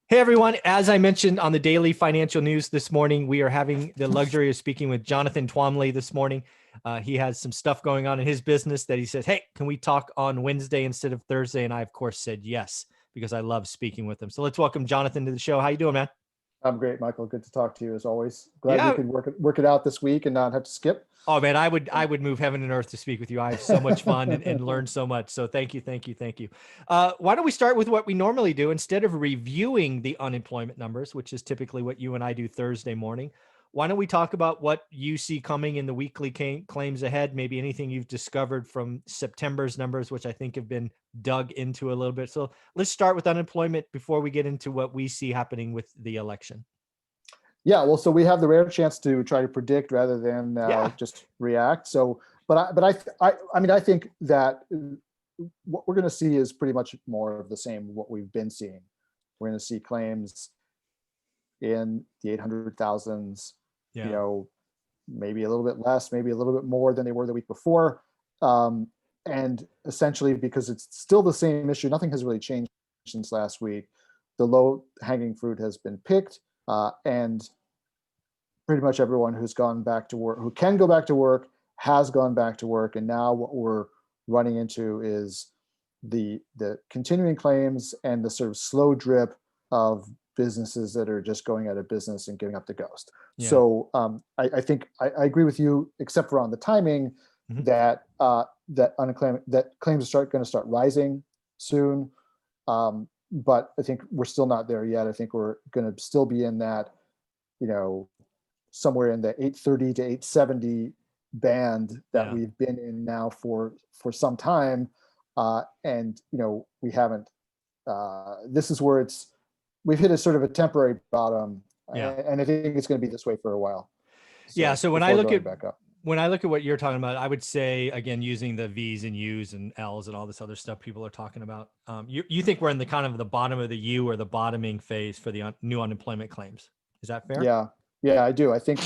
Hey everyone, as I mentioned on the daily financial news this morning, we are having the luxury of speaking with Jonathan Twomley this morning. He has some stuff going on in his business that he says, hey, can we talk on Wednesday instead of Thursday? And I, of course, said yes, because I love speaking with him. So let's welcome Jonathan to the show. How you doing, man? I'm great, Michael. Good to talk to you as always. Glad we Yeah. could work it out this week and not have to skip. Oh man, I would move heaven and earth to speak with you. I have so much fun and learn so much. So thank you, thank you, thank you. Why don't we start with what we normally do instead of reviewing the unemployment numbers, which is typically what you and I do Thursday morning. Why don't we talk about what you see coming in the weekly claims ahead? Maybe anything you've discovered from September's numbers, which I think have been dug into a little bit. So let's start with unemployment before we get into what we see happening with the election. Yeah, well, so we have the rare chance to try to predict rather than Yeah. just react. So, I mean, I think that what we're going to see is pretty much more of the same what we've been seeing. We're going to see claims in the 800,000s, you Yeah. know, maybe a little bit less, maybe a little bit more than they were the week before. And essentially, because it's still the same issue, nothing has really changed since last week. The low hanging fruit has been picked, and pretty much everyone who's gone back to work, who can go back to work, has gone back to work. And now what we're running into is the continuing claims and the sort of slow drip of businesses that are just going out of business and giving up the ghost. Yeah. So I think I agree with you, except for on the timing, Mhm. that claims are going to start rising soon. But I think we're still not there yet. I think we're going to still be in that, you know, somewhere in the 830 to 870 band that Yeah. we've been in now for some time. And we haven't. This is where we've hit a sort of a temporary bottom, Yeah. and I think it's going to be this way for a while. Yeah. So So when I before look going at back up. what you're talking about, I would say again using the V's and U's and L's and all this other stuff people are talking about. You think we're in the kind of the bottom of the U or the bottoming phase for the new unemployment claims? Is that fair? Yeah, yeah, I do. I think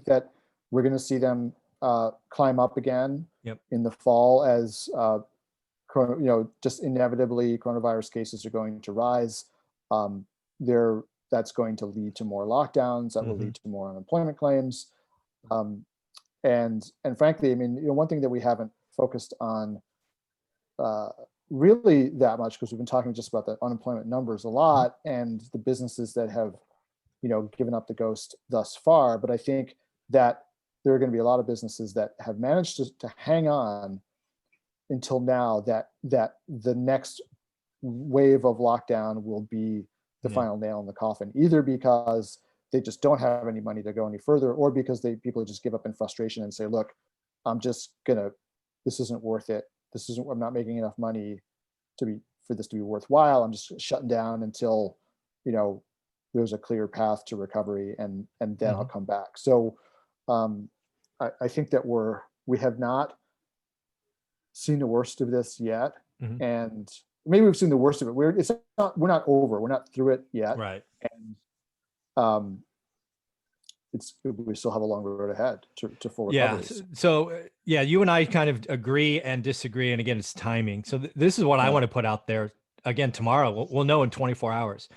that we're going to see them climb up again Yep. in the fall as just inevitably coronavirus cases are going to rise. Um, there, that's going to lead to more lockdowns. That will Mm-hmm. lead to more unemployment claims. Um, and frankly, I mean, one thing that we haven't focused on uh, really that much, because we've been talking just about the unemployment numbers a lot and the businesses that have given up the ghost thus far. But I think that there are going to be a lot of businesses that have managed to hang on until now, that the next wave of lockdown will be the Yeah. final nail in the coffin, either because they just don't have any money to go any further, or because people just give up in frustration and say, look, I'm just gonna, this isn't worth it. I'm not making enough money for this to be worthwhile. I'm just shutting down until, you know, there's a clear path to recovery, and then I'll Mm-hmm. come back. So I think that we have not seen the worst of this yet, Mm-hmm. and maybe we've seen the worst of it. We're not over. We're not through it yet, Right. and um, we still have a long road ahead to full Yeah. recovery. Yeah, you and I kind of agree and disagree. And again, it's timing. So this is what I Yeah. want to put out there again tomorrow. We'll know in 24 hours.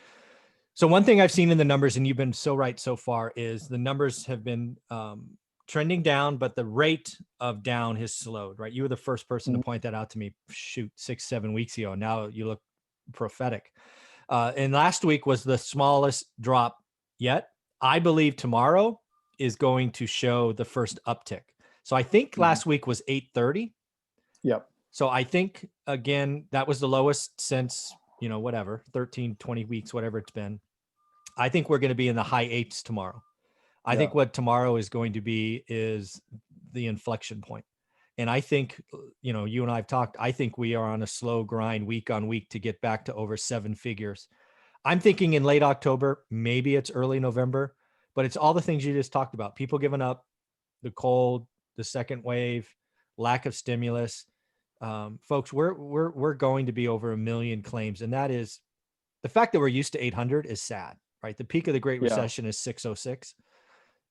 So one thing I've seen in the numbers, and you've been so right so far, is the numbers have been trending down, but the rate of down has slowed, right? You were the first person to Mhm. point that out to me, shoot, 6, 7 weeks ago. Now you look prophetic. And last week was the smallest drop yet. I believe tomorrow is going to show the first uptick. So I think Mhm. last week was 830. Yep. So I think, again, that was the lowest since, whatever, 13, 20 weeks, whatever it's been. I think we're going to be in the high eights tomorrow. I Yeah. think what tomorrow is going to be is the inflection point. And I think, you and I have talked, I think we are on a slow grind week on week to get back to over 7 figures. I'm thinking in late October, maybe it's early November, but it's all the things you just talked about. People giving up, the cold, the second wave, lack of stimulus. Folks, we're going to be over 1 million claims, and that is the fact that we're used to 800 is sad, right? The peak of the Great Yeah. Recession is 606,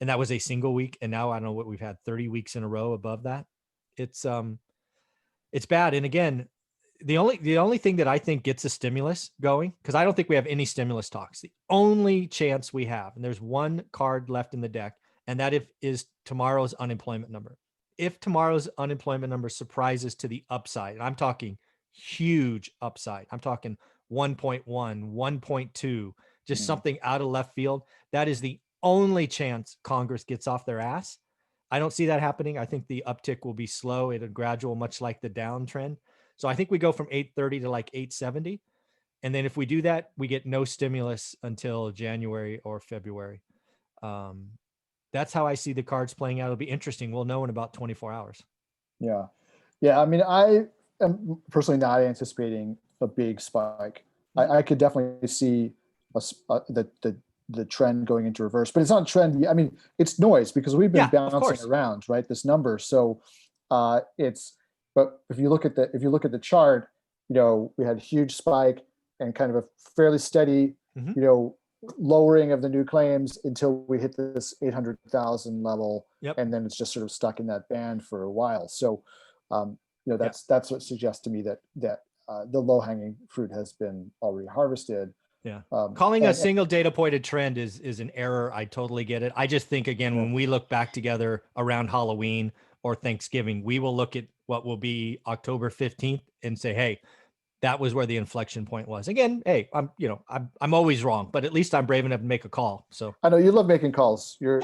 and that was a single week, and now I don't know what we've had 30 weeks in a row above that. It's it's bad, and again, the only thing that I think gets a stimulus going, because I don't think we have any stimulus talks. The only chance we have, and there's one card left in the deck, and that is tomorrow's unemployment number. If tomorrow's unemployment number surprises to the upside, and I'm talking huge upside, I'm talking 1.1, 1.2, just something out of left field, that is the only chance Congress gets off their ass. I don't see that happening. I think the uptick will be slow. It'll gradual, much like the downtrend. So I think we go from 830 to like 870. And then if we do that, we get no stimulus until January or February. That's how I see the cards playing out. It'll be interesting. We'll know in about 24 hours. Yeah. Yeah. I mean, I am personally not anticipating a big spike. I could definitely see the trend going into reverse, but it's not a trend. I mean, it's noise because we've been bouncing around, right? This number. So but if you look at the chart, we had a huge spike and kind of a fairly steady, lowering of the new claims until we hit this 800,000 level. Yep. And then it's just sort of stuck in that band for a while. So, that's what suggests to me that the low hanging fruit has been already harvested. Yeah. Calling a single data pointed trend is an error. I totally get it. I just think, again, when we look back together around Halloween or Thanksgiving, we will look at what will be October 15th and say, hey, that was where the inflection point was. Again, hey, I'm always wrong, but at least I'm brave enough to make a call. So I know you love making calls. You're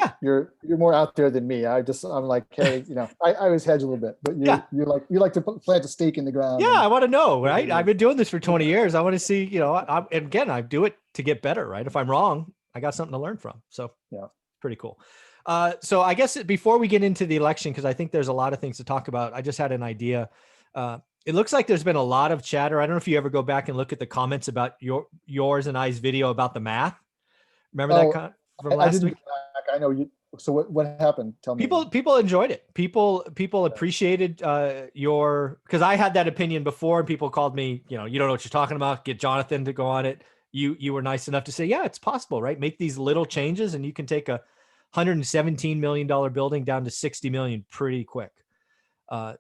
more out there than me. I'm like, hey, I always hedge a little bit, but you like to plant a stake in the ground. Yeah, I want to know, right? I've been doing this for 20 years. I want to see, again, I do it to get better, right? If I'm wrong, I got something to learn from. So yeah, pretty cool. So I guess before we get into the election, because I think there's a lot of things to talk about, I just had an idea. It looks like there's been a lot of chatter. I don't know if you ever go back and look at the comments about yours and I's video about the math. Remember that from last week? I know you. So what happened? Tell me. People enjoyed it. People appreciated because I had that opinion before, and people called me, you don't know what you're talking about. Get Jonathan to go on it. You were nice enough to say, yeah, it's possible, right? Make these little changes, and you can take a $117 million building down to 60 million pretty quick.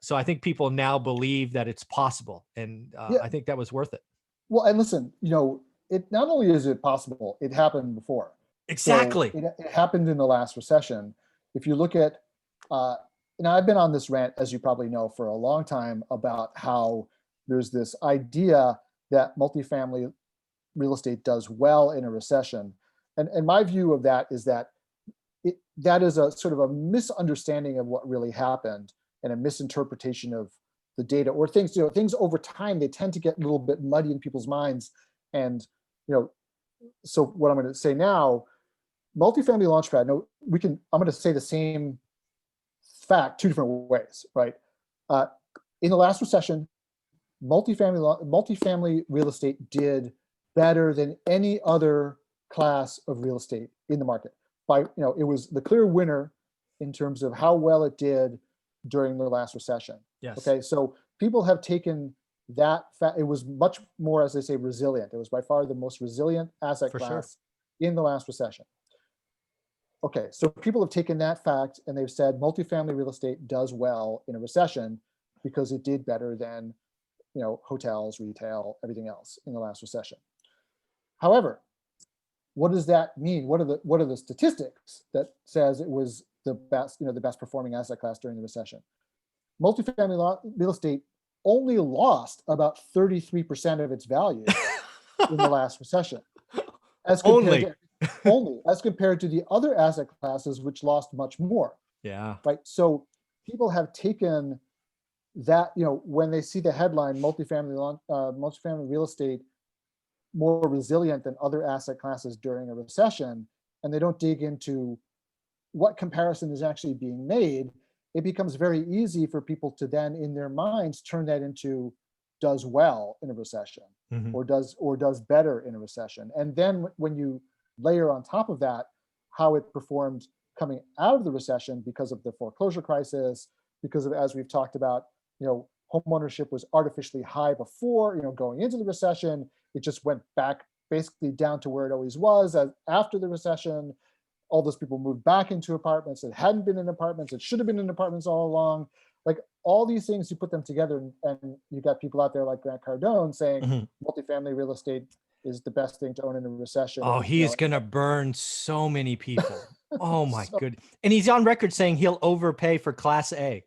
So I think people now believe that it's possible, and I think that was worth it. Well, and listen, it not only is it possible, it happened before. Exactly. So it happened in the last recession. If you look at, I've been on this rant, as you probably know, for a long time about how there's this idea that multifamily real estate does well in a recession. And my view of that is that that is a sort of a misunderstanding of what really happened and a misinterpretation of the data or things, things over time, they tend to get a little bit muddy in people's minds. And, so what I'm going to say now, multifamily launchpad, I'm going to say the same fact two different ways, right? In the last recession, multifamily real estate did better than any other class of real estate in the market. It was the clear winner in terms of how well it did during the last recession. Yes. Okay. So people have taken that fact. It was much more, as they say, resilient. It was by far the most resilient asset class in the last recession. Okay. So people have taken that fact and they've said multifamily real estate does well in a recession because it did better than, hotels, retail, everything else in the last recession. However, what does that mean? What are the statistics that says it was the best performing asset class during the recession? Multifamily real estate only lost about 33% of its value in the last recession, as compared to the other asset classes, which lost much more. Yeah. Right. So people have taken that, when they see the headline multifamily real estate more resilient than other asset classes during a recession, and they don't dig into what comparison is actually being made, it becomes very easy for people to then, in their minds, turn that into does well in a recession, or does better in a recession. And then when you layer on top of that how it performed coming out of the recession because of the foreclosure crisis, because of, as we've talked about, homeownership was artificially high before, going into the recession. It just went back basically down to where it always was after the recession. All those people moved back into apartments that hadn't been in apartments. It should have been in apartments all along. Like all these things, you put them together, and you got people out there like Grant Cardone saying Mhm. multifamily real estate is the best thing to own in a recession. Oh, And he is gonna burn so many people. Oh my so, good. And he's on record saying he'll overpay for Class A.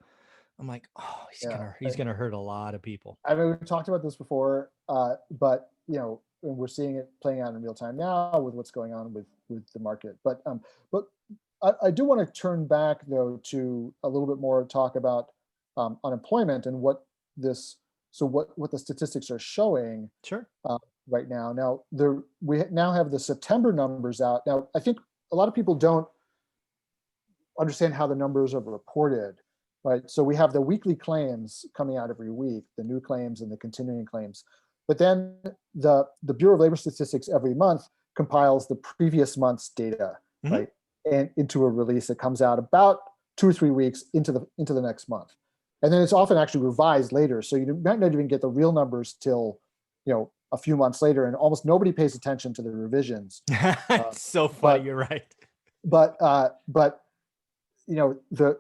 I'm like, oh, yeah. he's gonna hurt a lot of people. I mean, we've talked about this before, but and we're seeing it playing out in real time now with what's going on with the market. But I do want to turn back though to a little bit more talk about unemployment and what this what the statistics are showing Sure. right now. Now we now have the September numbers out. Now I think a lot of people don't understand how the numbers are reported, right? So we have the weekly claims coming out every week, the new claims and the continuing claims. But then the Bureau of Labor Statistics every month compiles the previous month's data, Mhm. right? And into a release that comes out about 2 or 3 weeks into the next month. And then it's often actually revised later. So you might not even get the real numbers till, a few months later, and almost nobody pays attention to the revisions. So funny. But You're right. but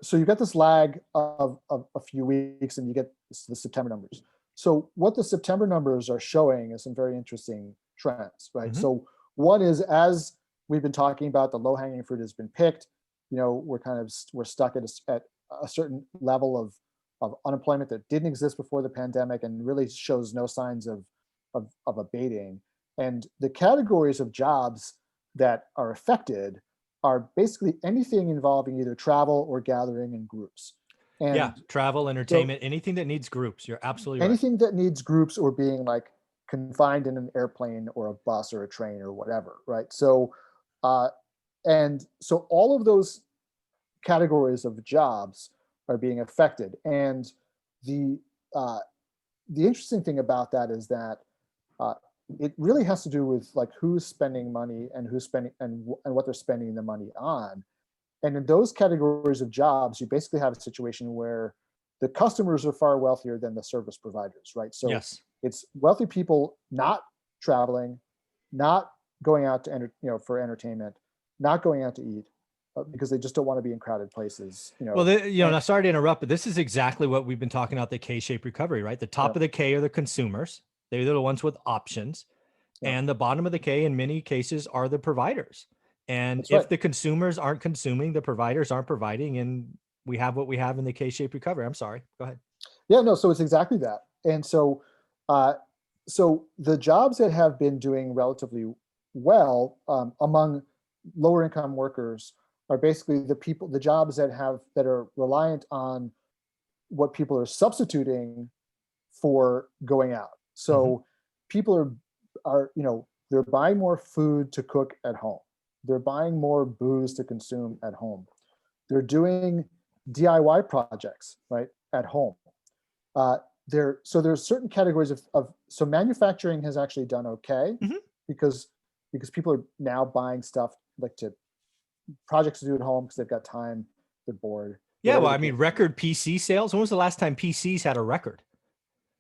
so you get this lag of a few weeks, and you get the September numbers. So what the September numbers are showing is some very interesting trends, right? Mhm. So one is, as we've been talking about, the low hanging fruit has been picked. We're stuck at a certain level of unemployment that didn't exist before the pandemic and really shows no signs of abating. And the categories of jobs that are affected are basically anything involving either travel or gathering in groups. Yeah, And travel, so entertainment, anything that needs groups. You're absolutely right. anything that needs groups or being like confined in an airplane or a bus or a train or whatever, right? Uh, and so all of those categories of jobs are being affected. And the uh, the interesting thing about that is that uh, it really has to do with like who's spending money and who's spending and what they're spending the money on. And in those categories of jobs, you basically have a situation where the customers are far wealthier than the service providers, right? So Yes. it's wealthy people not traveling, not going out to for entertainment, not going out to eat because they just don't want to be in crowded places, Well, And now sorry to interrupt, but this is exactly what we've been talking about, the K-shaped recovery, right? The yeah, top of the K are the consumers. They're the ones with options. yeah, And the bottom of the K in many cases are the providers. And that's right. if the consumers aren't consuming, the providers aren't providing, and we have what we have in the K-shaped recovery. I'm sorry. Go ahead. Yeah, no, so it's exactly that. And uh, so the jobs that have been doing relatively well among lower income workers are basically the jobs that are reliant on what people are substituting for going out. Mhm. So people are they're buying more food to cook at home. They're buying more booze to consume at home. They're doing DIY projects right at home. Uh, there's certain categories so manufacturing has actually done okay Mhm. because people are now buying stuff like to projects to do at home because they've got time, they're bored, Yeah, whatever well, the I mean, case. record PC sales. When was the last time PCs had a record?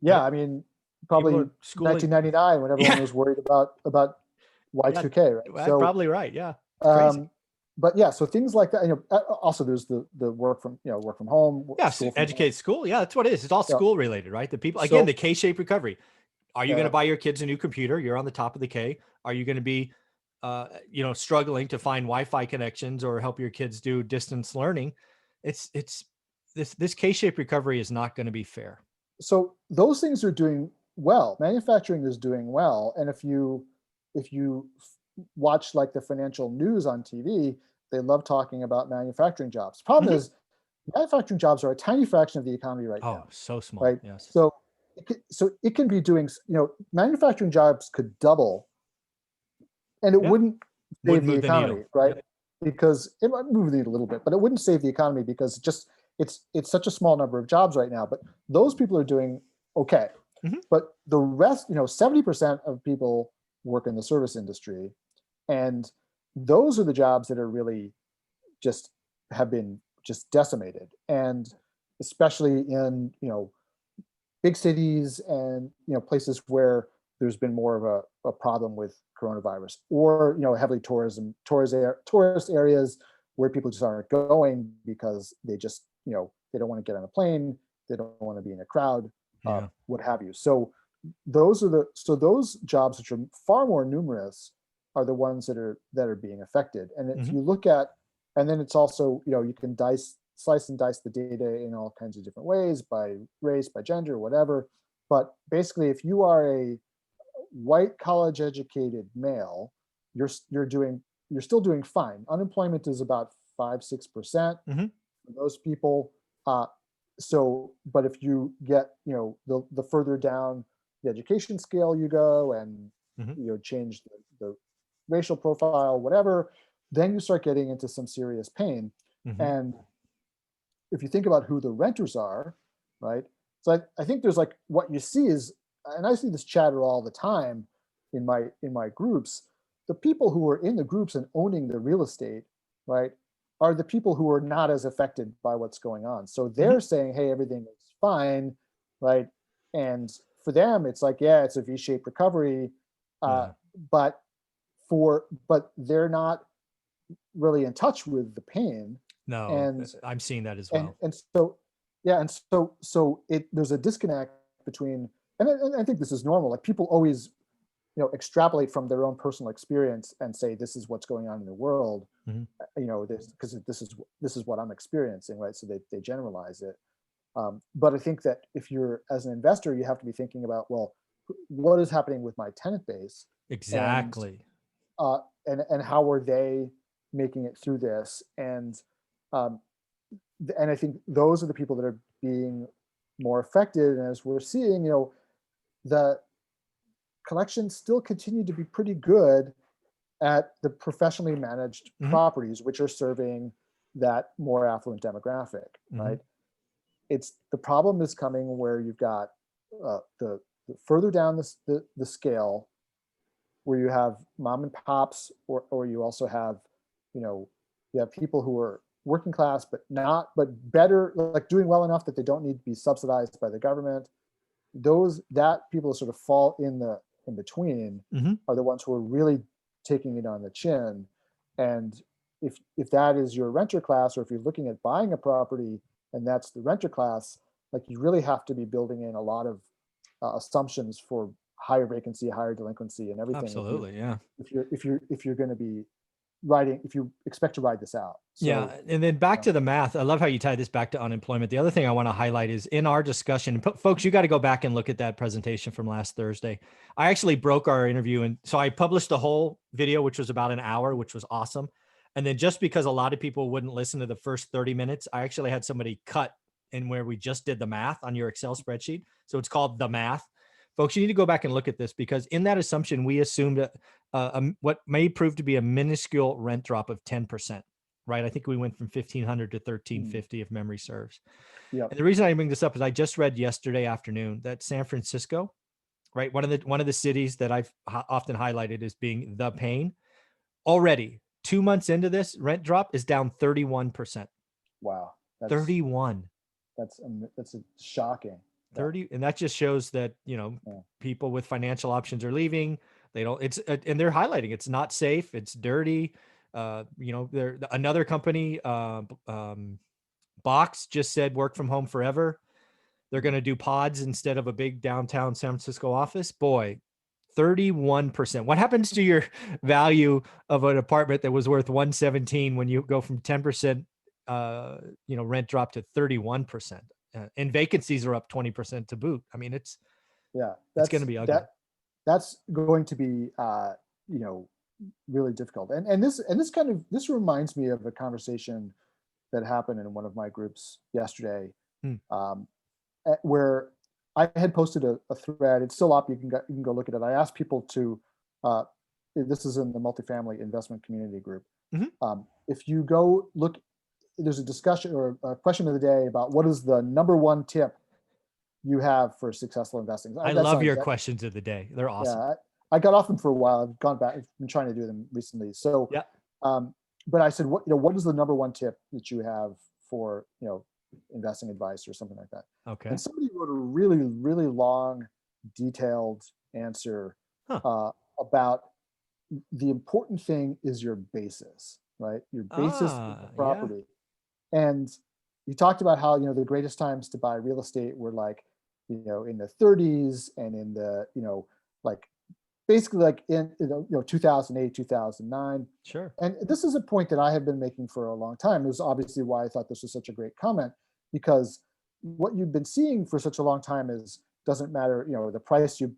Yeah, Right? I mean, People probably are schooling. 1999 when everyone Yeah. was worried about Yeah. Y2K, right? That's probably right. Yeah. It's crazy. Um, but yeah, so things like that. Also there's the work from home, Yeah. school from home. Educate school. Yeah. That's what it is. It's all Yeah. school related, right? The people, again, the So K-shaped recovery. Are you going to yeah, buy your kids a new computer? You're on the top of the K. Are you going to be, struggling to find Wi-Fi connections or help your kids do distance learning? It's this K-shaped recovery is not going to be fair. so those things are doing well. Manufacturing is doing well, and if you watch like the financial news on TV, they love talking about manufacturing jobs. Problem Mhm. is, manufacturing jobs are a tiny fraction of the economy right Oh, now, so small. right? Yes. So it can be doing, manufacturing jobs could double, and it Yeah. wouldn't Wouldn't save the move the economy, needle. right? Yep. Because it might move the needle a little bit, but it wouldn't save the economy because it's such a small number of jobs right now. But those people are doing okay. Mhm. But the rest, 70% of people work in the service industry, and those are the jobs that are really just have been just decimated, and especially in big cities and places where there's been more of a problem with coronavirus, or heavily tourist areas where people just aren't going because they they don't want to get on a plane, they don't want to be in a crowd, Yeah. what have you. So those jobs, which are far more numerous, are the ones that are being affected. And if Hmm. you look at, and then it's also, you can slice and dice the data in all kinds of different ways, by race, by gender, whatever. But basically, if you are a white college educated male, you're still doing fine. Unemployment is about 5-6% Hmm. for those people. Uh, but if you get, the further down the education scale you go, and Hmm. change the racial profile, whatever, then you start getting into some serious pain. Hmm. And if you think about who the renters are, right? So I think there's like, what you see is, and I see this chatter all the time in my groups. The people who are in the groups and owning the real estate, right, are the people who are not as affected by what's going on. So Hmm. they're saying, hey, everything is fine, right? And for them, it's like, yeah, it's a V-shaped recovery, uh, Yeah. but but they're not really in touch with the pain. No, and I'm seeing that as and well. and so yeah, and so there's a disconnect between, and I think this is normal. Like, people always, extrapolate from their own personal experience and say, this is what's going on in the world, Hmm. this, because this is what I'm experiencing, right? So they generalize it. But I think that if you're, as an investor, you have to be thinking about, well, what is happening with my tenant base, and Exactly. and how are they making it through this? Um, and I think those are the people that are being more affected. And as we're seeing, the collections still continue to be pretty good at the professionally managed Hmm. properties, which are serving that more affluent demographic, Hmm. right? It's the problem is coming where you've got the further down the scale, where you have mom and pops, or you also have, you know, you have people who are working class, but better, like doing well enough that they don't need to be subsidized by the government. Those that people sort of fall in between Hmm. are the ones who are really taking it on the chin. And if that is your renter class, or if you're looking at buying a property and that's the renter class, like, you really have to be building in a lot of assumptions for higher vacancy, higher delinquency, and everything, Absolutely. Yeah. if you're going to be riding, if you expect to ride this out. Yeah. So And then back uh, to the math. I love how you tie this back to unemployment. The other thing I want to highlight is in our discussion, and folks, you got to go back and look at that presentation from last Thursday. I actually broke our interview. And so I published the whole video, which was about an hour, which was awesome. And then just because a lot of people wouldn't listen to the first 30 minutes, I actually had somebody cut in where we just did the math on your Excel spreadsheet. So it's called the math. Folks, you need to go back and look at this, because in that assumption, we assumed what may prove to be a minuscule rent drop of 10%. Right. I think we went from 1,500 to mm, 1,350 if memory serves. yep. And the reason I bring this up is I just read yesterday afternoon that San Francisco, right, one of the cities that I've often highlighted as being the pain, already 2 months into this, rent drop is down 31%. Wow, 31, that's a shocking. Yeah, 30. And that just shows that, yeah. people with financial options are leaving. They don't, and they're highlighting it's not safe, it's dirty. There another company, Box, just said work from home forever. They're going to do pods instead of a big downtown San Francisco office. Boy, 31%. What happens to your value of an apartment that was worth 117 when you go from 10% rent drop to 31%? And vacancies are up 20% to boot. I mean, Yeah, it's going to be ugly. that's going to be you know really difficult. And this reminds me of a conversation that happened in one of my groups yesterday, Hmm. um, where I had posted a thread. It's still up. You can go look at it. I asked people to. Uh, this is in the multifamily investment community group. Mhm. If you go look, there's a discussion or a question of the day about what is the number one tip you have for successful investing. I That's love not your exact. questions of the day. They're awesome. Yeah, I got off them for a while. I've gone back. I've been trying to do them recently. So, Yeah. um, but I said, what is the number one tip that you have for investing advice or something like that? And Okay. somebody wrote a really really long, detailed answer Huh. about the important thing is your basis, right? Your basis of the Yeah. property, and you talked about how, you know, the greatest times to buy real estate were like, you know, in the 30s and in the, you know, like basically like in, 2008, 2009. Sure. And this is a point that I have been making for a long time. It was obviously why I thought this was such a great comment, because what you've been seeing for such a long time is, doesn't matter, you know, the price you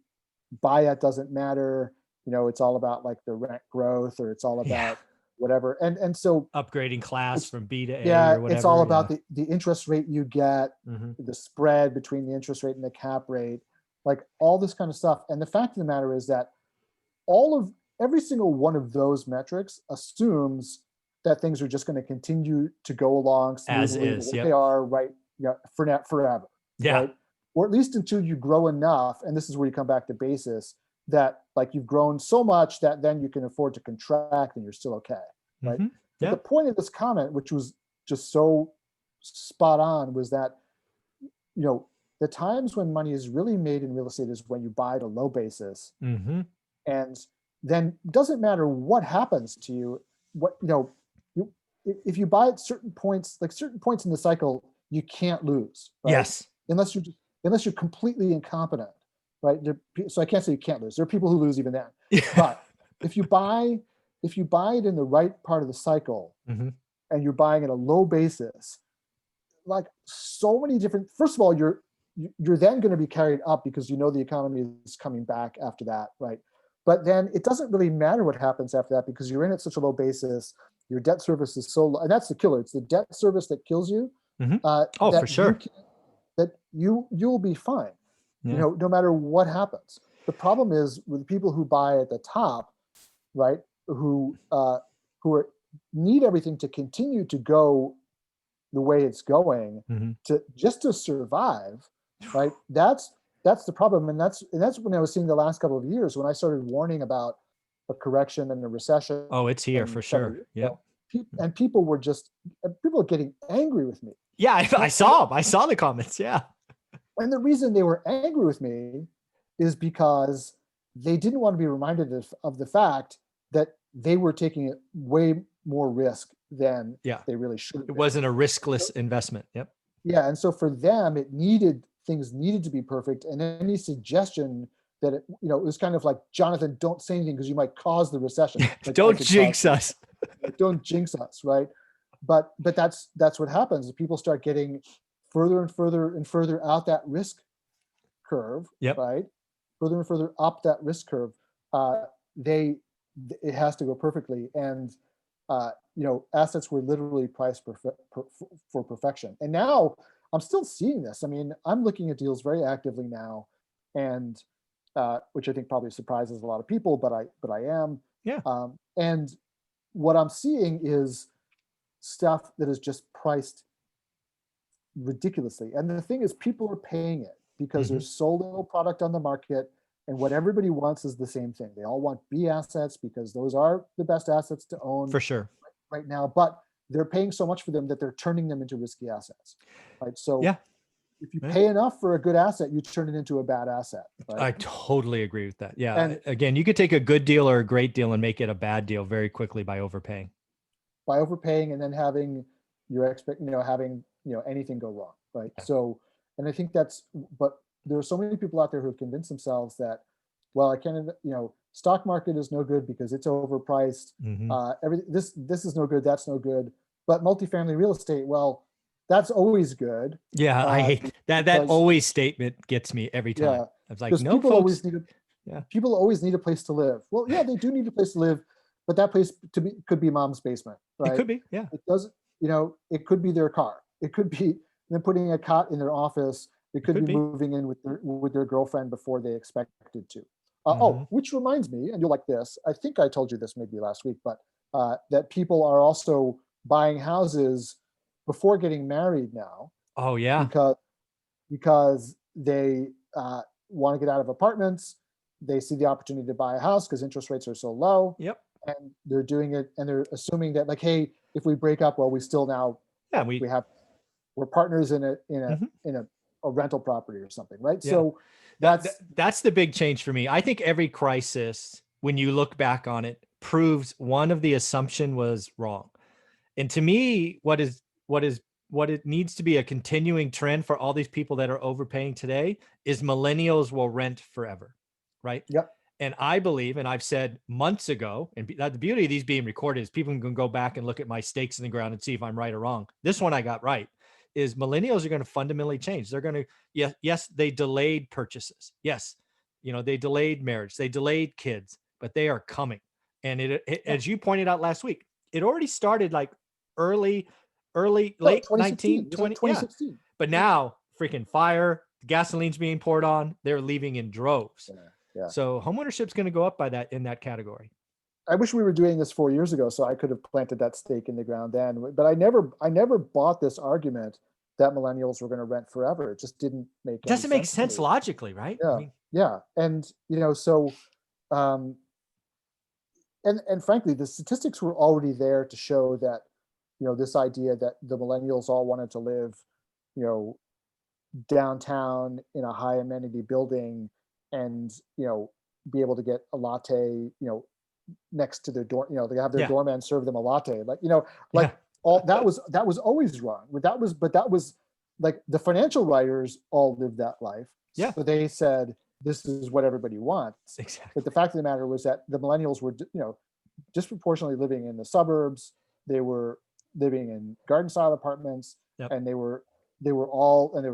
buy at doesn't matter, you know, it's all about like the rent growth, or it's all Yeah. about whatever. And so Upgrading class it's, from B to A yeah, or it's whatever. all about the interest rate you get, Hmm. the spread between the interest rate and the cap rate, like all this kind of stuff. And the fact of the matter is that every single one of those metrics assumes that things are just going to continue to go along As smoothly the is. way they are right, you know, forever, Yeah. right? Or at least until you grow enough, and this is where you come back to basis, that like you've grown so much that then you can afford to contract and you're still okay, right? Hmm. But Yeah. the point of this comment, which was just so spot on, was that, you know, the times when money is really made in real estate is when you buy at a low basis, Hmm. and then doesn't matter what happens to you, what, you know, you, if you buy at certain points, like certain points in the cycle, you can't lose, right? Yes. Unless you're completely incompetent, right? So I can't say you can't lose. There are people who lose even then. Yeah. But if you buy it in the right part of the cycle, Hmm. and you're buying at a low basis, like so many different, first of all, you're then going to be carried up because you know the economy is coming back after that, right? But then it doesn't really matter what happens after that, because you're in at such a low basis, your debt service is so low, and that's the killer. It's the debt service that kills you. Hmm. Oh, for That sure. you'll be fine, you Yeah. know, no matter what happens. The problem is with people who buy at the top, right? Who need everything to continue to go the way it's going, Hmm. to just to survive, right? That's the problem, and that's when I was seeing the last couple of years, when I started warning about a correction and a recession Oh, it's here for several sure. years Yep. ago. And people were getting angry with me. Yeah. I And, saw 'em. I saw the comments. Yeah. and the reason they were angry with me is because they didn't want to be reminded of the fact that they were taking way more risk than Yeah. they really should have It been. wasn't a riskless investment. Yep. Yeah, and so for them, things needed to be perfect, and any suggestion that it was kind of like, Jonathan, don't say anything because you might cause the recession. Like I Don't could cause jinx us. like, don't jinx us, right? But that's what happens. People start getting further and further and further out that risk curve, Yep. right? Further and further up that risk curve. They It has to go perfectly, and assets were literally priced for perfection. And now I'm still seeing this. I mean, I'm looking at deals very actively now, and which I think probably surprises a lot of people, but I am. Yeah. And what I'm seeing is stuff that is just priced ridiculously. And the thing is, people are paying it because Hmm. there's so little product on the market. And what everybody wants is the same thing. They all want B assets because those are the best assets to own For sure. right now. But they're paying so much for them that they're turning them into risky assets, right? So Yeah. if you Yeah. pay enough for a good asset, you turn it into a bad asset, right? I totally agree with that. Yeah. And Again, you could take a good deal or a great deal and make it a bad deal very quickly by overpaying. by overpaying and then having anything go wrong, right? Yeah. So, and I think but there are so many people out there who have convinced themselves that, well, I can't, stock market is no good because it's overpriced. Hmm. This is no good, that's no good. But multifamily real estate, well, that's always good. Yeah. I hate that. That Because always statement gets me every time. yeah, I was like, because no, folks. Yeah. people always need a place to live. Well, yeah, they do need a place to live, but that place could be mom's basement, It right? could be. Yeah. It doesn't, it could be their car. It could be them putting a cot in their office. It could be moving in with their girlfriend before they expected to. Which reminds me, and you'll like this. I think I told you this maybe last week, but that people are also buying houses before getting married now. Oh yeah. Because they want to get out of apartments. They see the opportunity to buy a house because interest rates are so low. Yep. And they're doing it, and they're assuming that, like, hey, if we break up, well, we still now we're partners in a rental property or something, right? Yeah. So that's the big change for me. I think every crisis, when you look back on it, proves one of the assumption was wrong. And to me, what is what it needs to be a continuing trend for all these people that are overpaying today is millennials will rent forever, right? Yep. And I believe, and I've said months ago, and the beauty of these being recorded is people can go back and look at my stakes in the ground and see if I'm right or wrong. This one I got right, is millennials are going to fundamentally change. They're going to, yes, they delayed purchases. Yes, they delayed marriage, they delayed kids, but they are coming. And as you pointed out last week, it already started like late 2016. 19, It was like 20. Yeah. 2016. But now freaking fire, gasoline's being poured on. They're leaving in droves. Yeah. So homeownership's going to go up by that in that category. I wish we were doing this 4 years ago, so I could have planted that stake in the ground then. But I never bought this argument that millennials were going to rent forever. It just didn't make It doesn't any make sense logically, right? Yeah, yeah, and so, and frankly, the statistics were already there to show that, this idea that the millennials all wanted to live, downtown in a high amenity building, and be able to get a latte, next to their door, they have their doorman serve them a latte, all that was always wrong. But that was like the financial writers all lived that life. Yeah. So they said this is what everybody wants. Exactly. But the fact of the matter was that the millennials were, disproportionately living in the suburbs. They were living in garden style apartments, and they were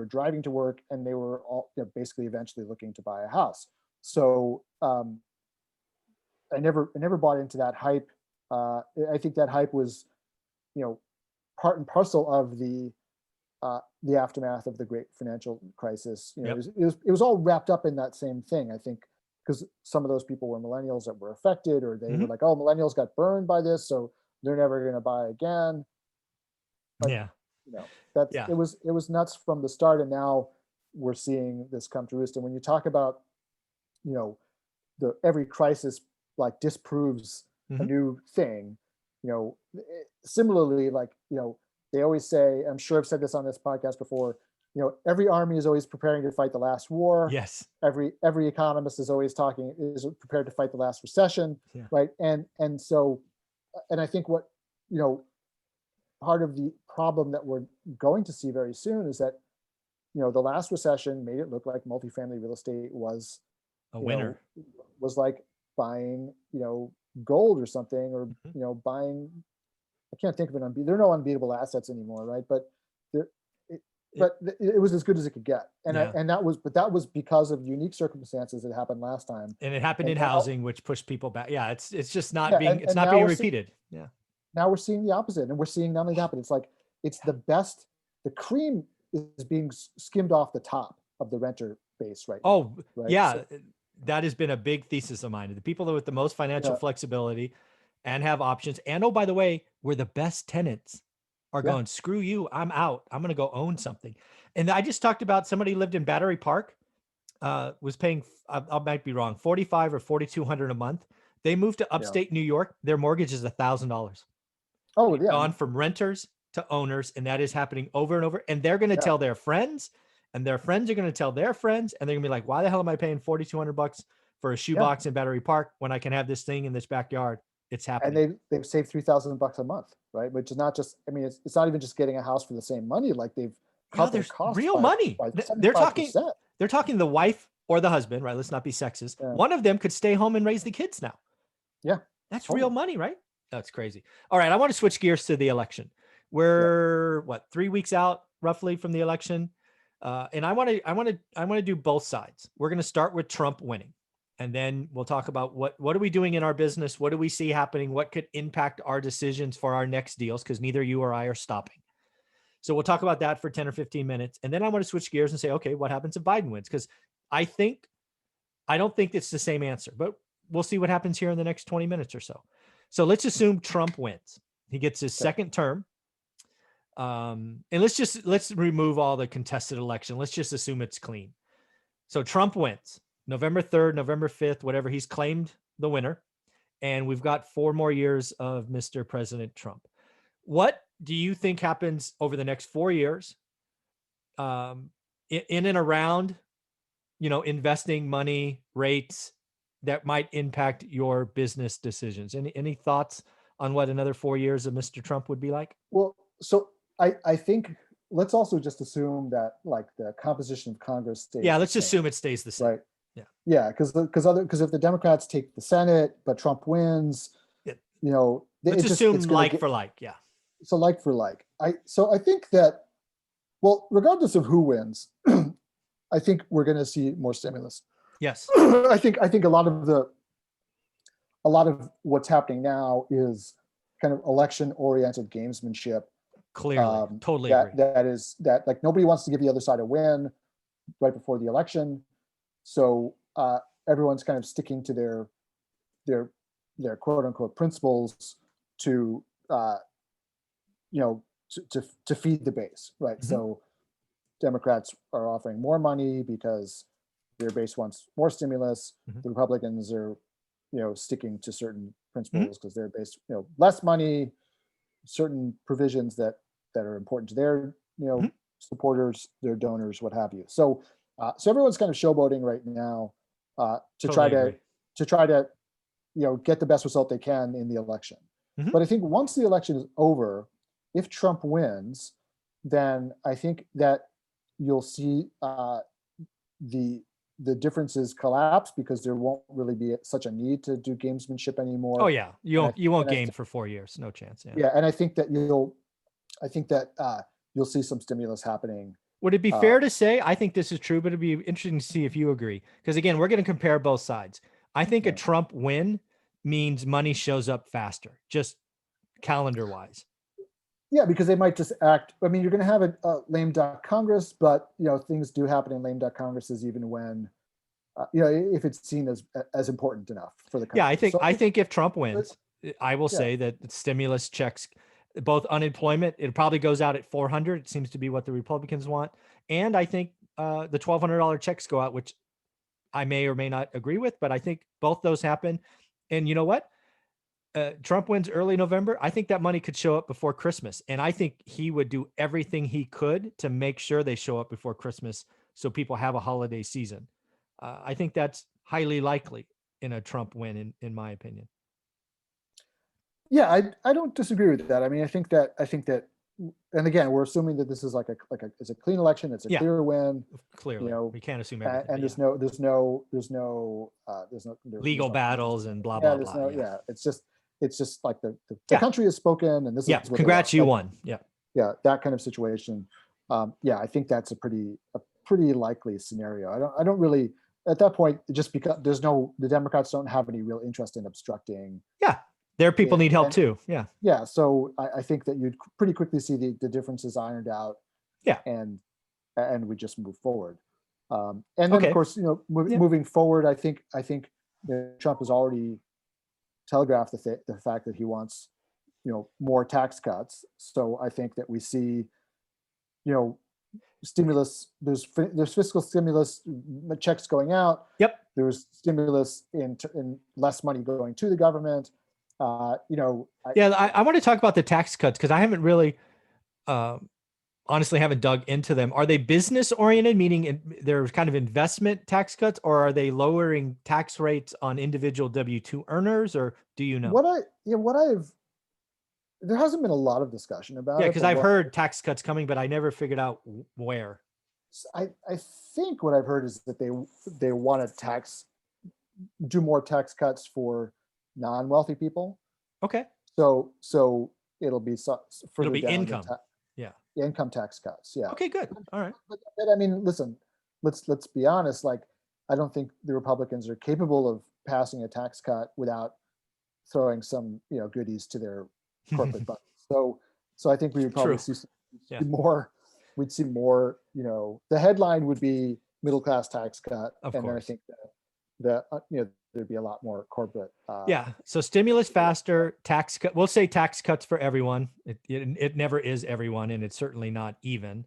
driving to work, and they were all basically eventually looking to buy a house. So I never bought into that hype. I think that hype was, part and parcel of the aftermath of the great financial crisis. It was all wrapped up in that same thing. I think because some of those people were millennials that were affected, or they were like, oh, millennials got burned by this, so they're never going to buy again. But, it was nuts from the start, and now we're seeing this come to roost. And when you talk about, every crisis like disproves a new thing, similarly, they always say, I'm sure I've said this on this podcast before, every army is always preparing to fight the last war. Yes. Every economist is prepared to fight the last recession. Yeah. Right. And so, and I think what, part of the problem that we're going to see very soon is that, the last recession made it look like multifamily real estate was a winner, was like buying, gold or something, or, buying, I can't think of there are no unbeatable assets anymore. Right. But it was as good as it could get. And that was because of unique circumstances that happened last time. And it happened in housing, which pushed people back. Yeah. It's just not being repeated. Yeah. Now we're seeing the opposite, and we're seeing not only that, but it's like, it's the cream is being skimmed off the top of the renter base right now. Oh, right? Yeah. So, that has been a big thesis of mine. The people that with the most financial flexibility and have options. And, oh, by the way, we're the best tenants are going, screw you, I'm out. I'm going to go own something. And I just talked about somebody who lived in Battery Park, was paying, I might be wrong, $4,500 or $4,200 a month. They moved to upstate New York. Their mortgage is $1,000. Oh, yeah. Gone from renters to owners. And that is happening over and over. And they're going to tell their friends, and their friends are going to tell their friends. And they're gonna be like, why the hell am I paying $4,200 for a shoebox in Battery Park when I can have this thing in this backyard? It's happening. And they've saved $3,000 a month, right? Which is not just, it's not even just getting a house for the same money. Like they've cut their costs real money. By they're talking the wife or the husband, right? Let's not be sexist. Yeah. One of them could stay home and raise the kids now. Yeah. That's real money, right? That's crazy. All right. I want to switch gears to the election. We're 3 weeks out roughly from the election. And I want to do both sides. We're going to start with Trump winning. And then we'll talk about what are we doing in our business? What do we see happening? What could impact our decisions for our next deals? Because neither you or I are stopping. So we'll talk about that for 10 or 15 minutes. And then I want to switch gears and say, okay, what happens if Biden wins? Because I don't think it's the same answer, but we'll see what happens here in the next 20 minutes or so. So let's assume Trump wins. He gets his second term. And let's remove all the contested election. Let's just assume it's clean. So Trump wins. November 3rd, November 5th, whatever, he's claimed the winner. And we've got 4 more years of Mr. President Trump. What do you think happens over the next 4 years in and around, investing money, rates that might impact your business decisions? Any thoughts on what another 4 years of Mr. Trump would be like? Well, so I think let's also just assume that like the composition of Congress stays Yeah, the let's same, assume it stays the same. right? Yeah. Yeah, because if the Democrats take the Senate, but Trump wins, Yeah. you know, Let's it's assume gonna like get for like. Yeah. so like for like. I think that, well, regardless of who wins, I think we're going to see more stimulus. Yes. I think a lot of what's happening now is kind of election oriented gamesmanship. Clearly. Totally agree. That like nobody wants to give the other side a win right before the election, so everyone's kind of sticking to their quote unquote principles to you know to feed the base, right? Mhm. So Democrats are offering more money because their base wants more stimulus. Mhm. The Republicans are, sticking to certain Mhm. principles because their base, less money, certain provisions that are important to their, Mhm. supporters, their donors, what have you. So everyone's kind of showboating right now to try Totally to agree. to try to get the best result they can in the election. Mhm. But I think once the election is over, if Trump wins, then I think that you'll see the the differences collapse because there won't really be such a need to do gamesmanship Oh anymore. yeah. You And I won't you won't and I game th- for 4 years. No chance. Yeah. yeah, and I think that you'll see some stimulus happening. Would it be Uh, fair to say, I think this is true, but it'd be interesting to see if you agree. Because again, we're going to compare both sides. I think a yeah. Trump win means money shows up faster, just calendar wise. Yeah, because they might just act. I mean, you're going to have a lame duck Congress, but things do happen in lame duck Congresses, even when if it's seen as important enough for the Yeah, country. I think if Trump Uh, wins, I will yeah, say that stimulus checks, both unemployment, it probably goes out at 400. It seems to be what the Republicans want, and I think the $1,200 checks go out, which I may or may not agree with, but I think both those happen. And you know what? Trump wins early November. I think that money could show up before Christmas, and I think he would do everything he could to make sure they show up before Christmas, so people have a holiday season. I think that's highly likely in a Trump win, in my opinion. yeah, I don't disagree with that. I mean, I think that, and again, we're assuming that this is like a it's a clean election, it's a Yeah, clear win, you clearly, know, we can't assume and, everything, and but yeah, there's legal no battles and blah yeah, blah there's blah. no Yeah, yeah, it's just like the yeah, country has spoken, and this is yeah. what they want. Congrats, you Like, won. Yeah, yeah, that kind of situation. Yeah, I think that's a pretty likely scenario. I don't really, at that point, just because the Democrats don't have any real interest in obstructing yeah. Their people it. need help And too. Yeah, yeah, so I think that you'd pretty quickly see the differences ironed out, yeah. and we just move forward. And then of Okay. course, Yeah. moving forward, I think Trump has already telegraphed the fact that he wants more tax cuts. So I think that we see you know stimulus. There's fiscal stimulus checks going out. Yep. There's stimulus in less money going to the government. Yeah. I want to talk about the tax cuts because I haven't really, uh, honestly, haven't dug into them. Are they business oriented, meaning they're kind of investment tax cuts, or are they lowering tax rates on individual W-2 earners, or do you know? what I yeah what I've there hasn't been a lot of discussion about Yeah, it, because but I've heard tax cuts coming, but I never figured out where. I think what I've heard is that they want to do more tax cuts for non-wealthy people. Okay. So it'll be It'll further be down income. Yeah. the income tax cuts. Yeah, Okay, good. All right. but I mean, listen, let's be honest. Like, I don't think the Republicans are capable of passing a tax cut without throwing some goodies to their corporate budget. So I think we would probably True. see Yeah, more. We'd see more. The headline would be middle class tax cut, of and then I course. think that there'd be a lot more corporate. Yeah. So stimulus faster, tax cut. We'll say tax cuts for everyone. It never is everyone, and it's certainly not even.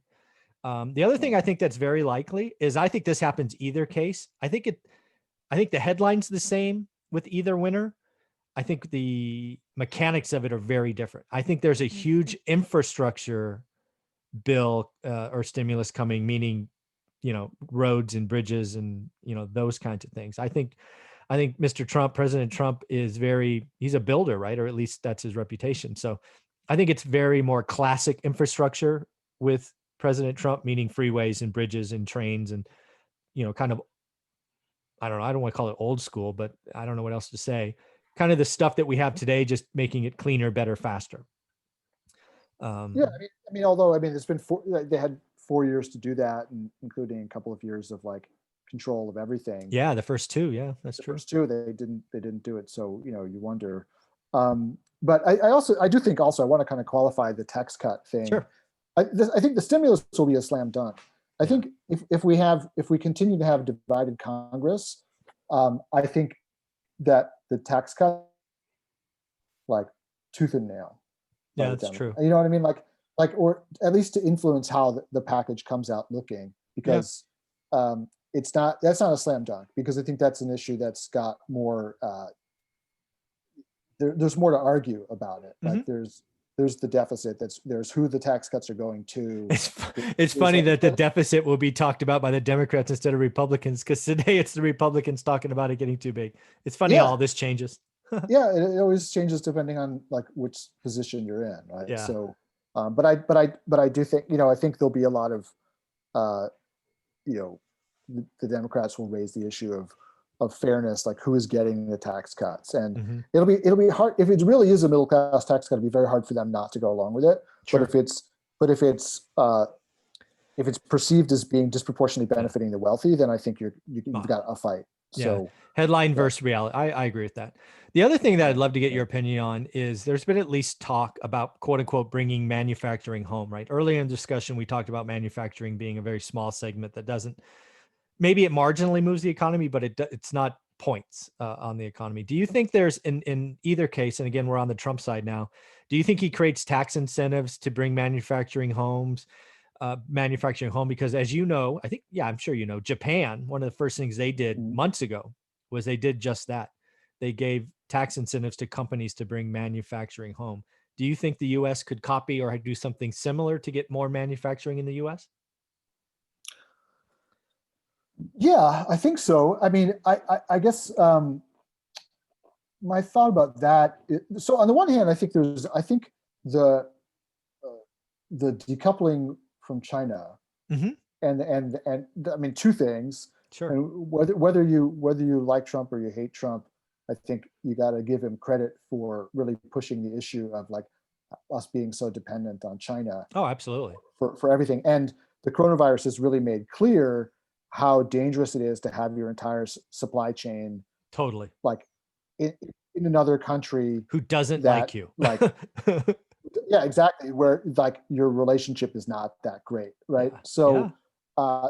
The other thing I think that's very likely is I think this happens either case. I think the headline's the same with either winner. I think the mechanics of it are very different. I think there's a huge infrastructure bill or stimulus coming, meaning, roads and bridges and, those kinds of things. I think Mr. Trump, President Trump he's a builder, right? Or at least that's his reputation. So I think it's very more classic infrastructure with President Trump, meaning freeways and bridges and trains and, kind of, I don't know, I don't want to call it old school, but I don't know what else to say. Kind of the stuff that we have today, just making it cleaner, better, faster. Yeah, although it's been they had 4 years to do that, and including a couple of years of like control of everything. Yeah, the first two. Yeah, that's true. First two, they didn't do it. So you wonder. But I do think also I want to kind of qualify the tax cut thing. Sure. I think the stimulus will be a slam dunk. I think if we continue to have divided Congress, I think that the tax cut, like tooth and nail. Yeah, that's true. You know what I mean? Like, or at least to influence how the package comes out looking, because that's not a slam dunk, because I think that's an issue that's got more. There's more to argue about it. Mm-hmm. Like there's the deficit. There's who the tax cuts are going to. It's funny that the deficit will be talked about by the Democrats instead of Republicans, because today it's the Republicans talking about it getting too big. It's funny how all this changes. Yeah, it always changes depending on like which position you're in, right? Yeah. So, but I do think I think there'll be a lot of, the Democrats will raise the issue of fairness, like who is getting the tax cuts, and it'll be hard if it really is a middle class tax cut. It'll be very hard for them not to go along with it. Sure. But if it's perceived as being disproportionately benefiting the wealthy, then I think you've got a fight. So headline versus reality. I agree with that. The other thing that I'd love to get your opinion on is there's been at least talk about quote unquote bringing manufacturing home, right? Earlier in the discussion, we talked about manufacturing being a very small segment that doesn't, maybe it marginally moves the economy, but it's not points on the economy. Do you think there's in either case, and again, we're on the Trump side now, do you think he creates tax incentives to bring manufacturing home? Because as you know, I think, I'm sure Japan, one of the first things they did months ago was they did just that. They gave tax incentives to companies to bring manufacturing home. Do you think the US could copy or do something similar to get more manufacturing in the US? Yeah, I think so. I guess my thought about that. So on the one hand, I think the decoupling from China, and two things. Sure. And whether you like Trump or you hate Trump, I think you got to give him credit for really pushing the issue of like us being so dependent on China. Oh, absolutely. For everything. And the coronavirus has really made clear how dangerous it is to have your entire supply chain totally like in another country who doesn't like you. Like yeah, exactly. Where like your relationship is not that great, right? Yeah. So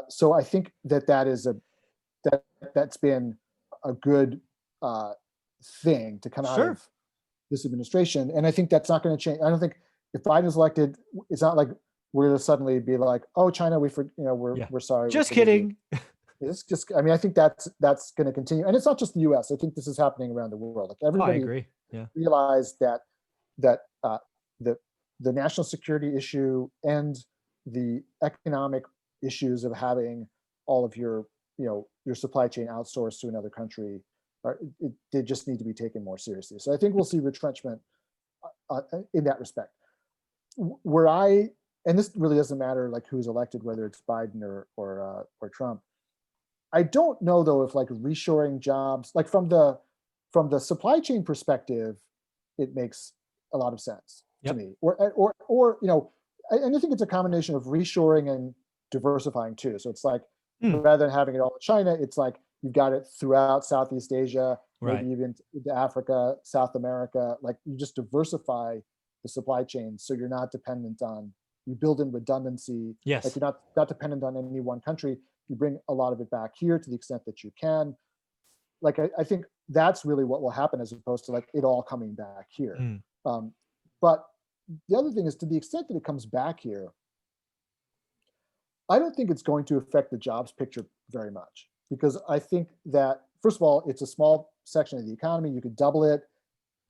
so I think that's been a good thing to come out of this administration. And I think that's not going to change. I don't think if Biden's elected, it's not like we're going to suddenly be like, oh, China, we're sorry. Just kidding. It's just, I think that's going to continue. And it's not just the US. I think this is happening around the world. Like everybody I agree. Yeah. realized that the national security issue and the economic issues of having all of your supply chain outsourced to another country they just need to be taken more seriously. So I think we'll see retrenchment in that respect. And this really doesn't matter like who's elected, whether it's Biden or Trump. I don't know though if like reshoring jobs, like from the supply chain perspective, it makes a lot of sense to me. Or and I think it's a combination of reshoring and diversifying too. So it's like rather than having it all in China, it's like you've got it throughout Southeast Asia, maybe even into Africa, South America. Like you just diversify the supply chain so you're not dependent on. You build in redundancy. Yes. Like you're not dependent on any one country. You bring a lot of it back here to the extent that you can. Like I think that's really what will happen, as opposed to like it all coming back here. But the other thing is, to the extent that it comes back here, I don't think it's going to affect the jobs picture very much, because I think that first of all, it's a small section of the economy. You could double it,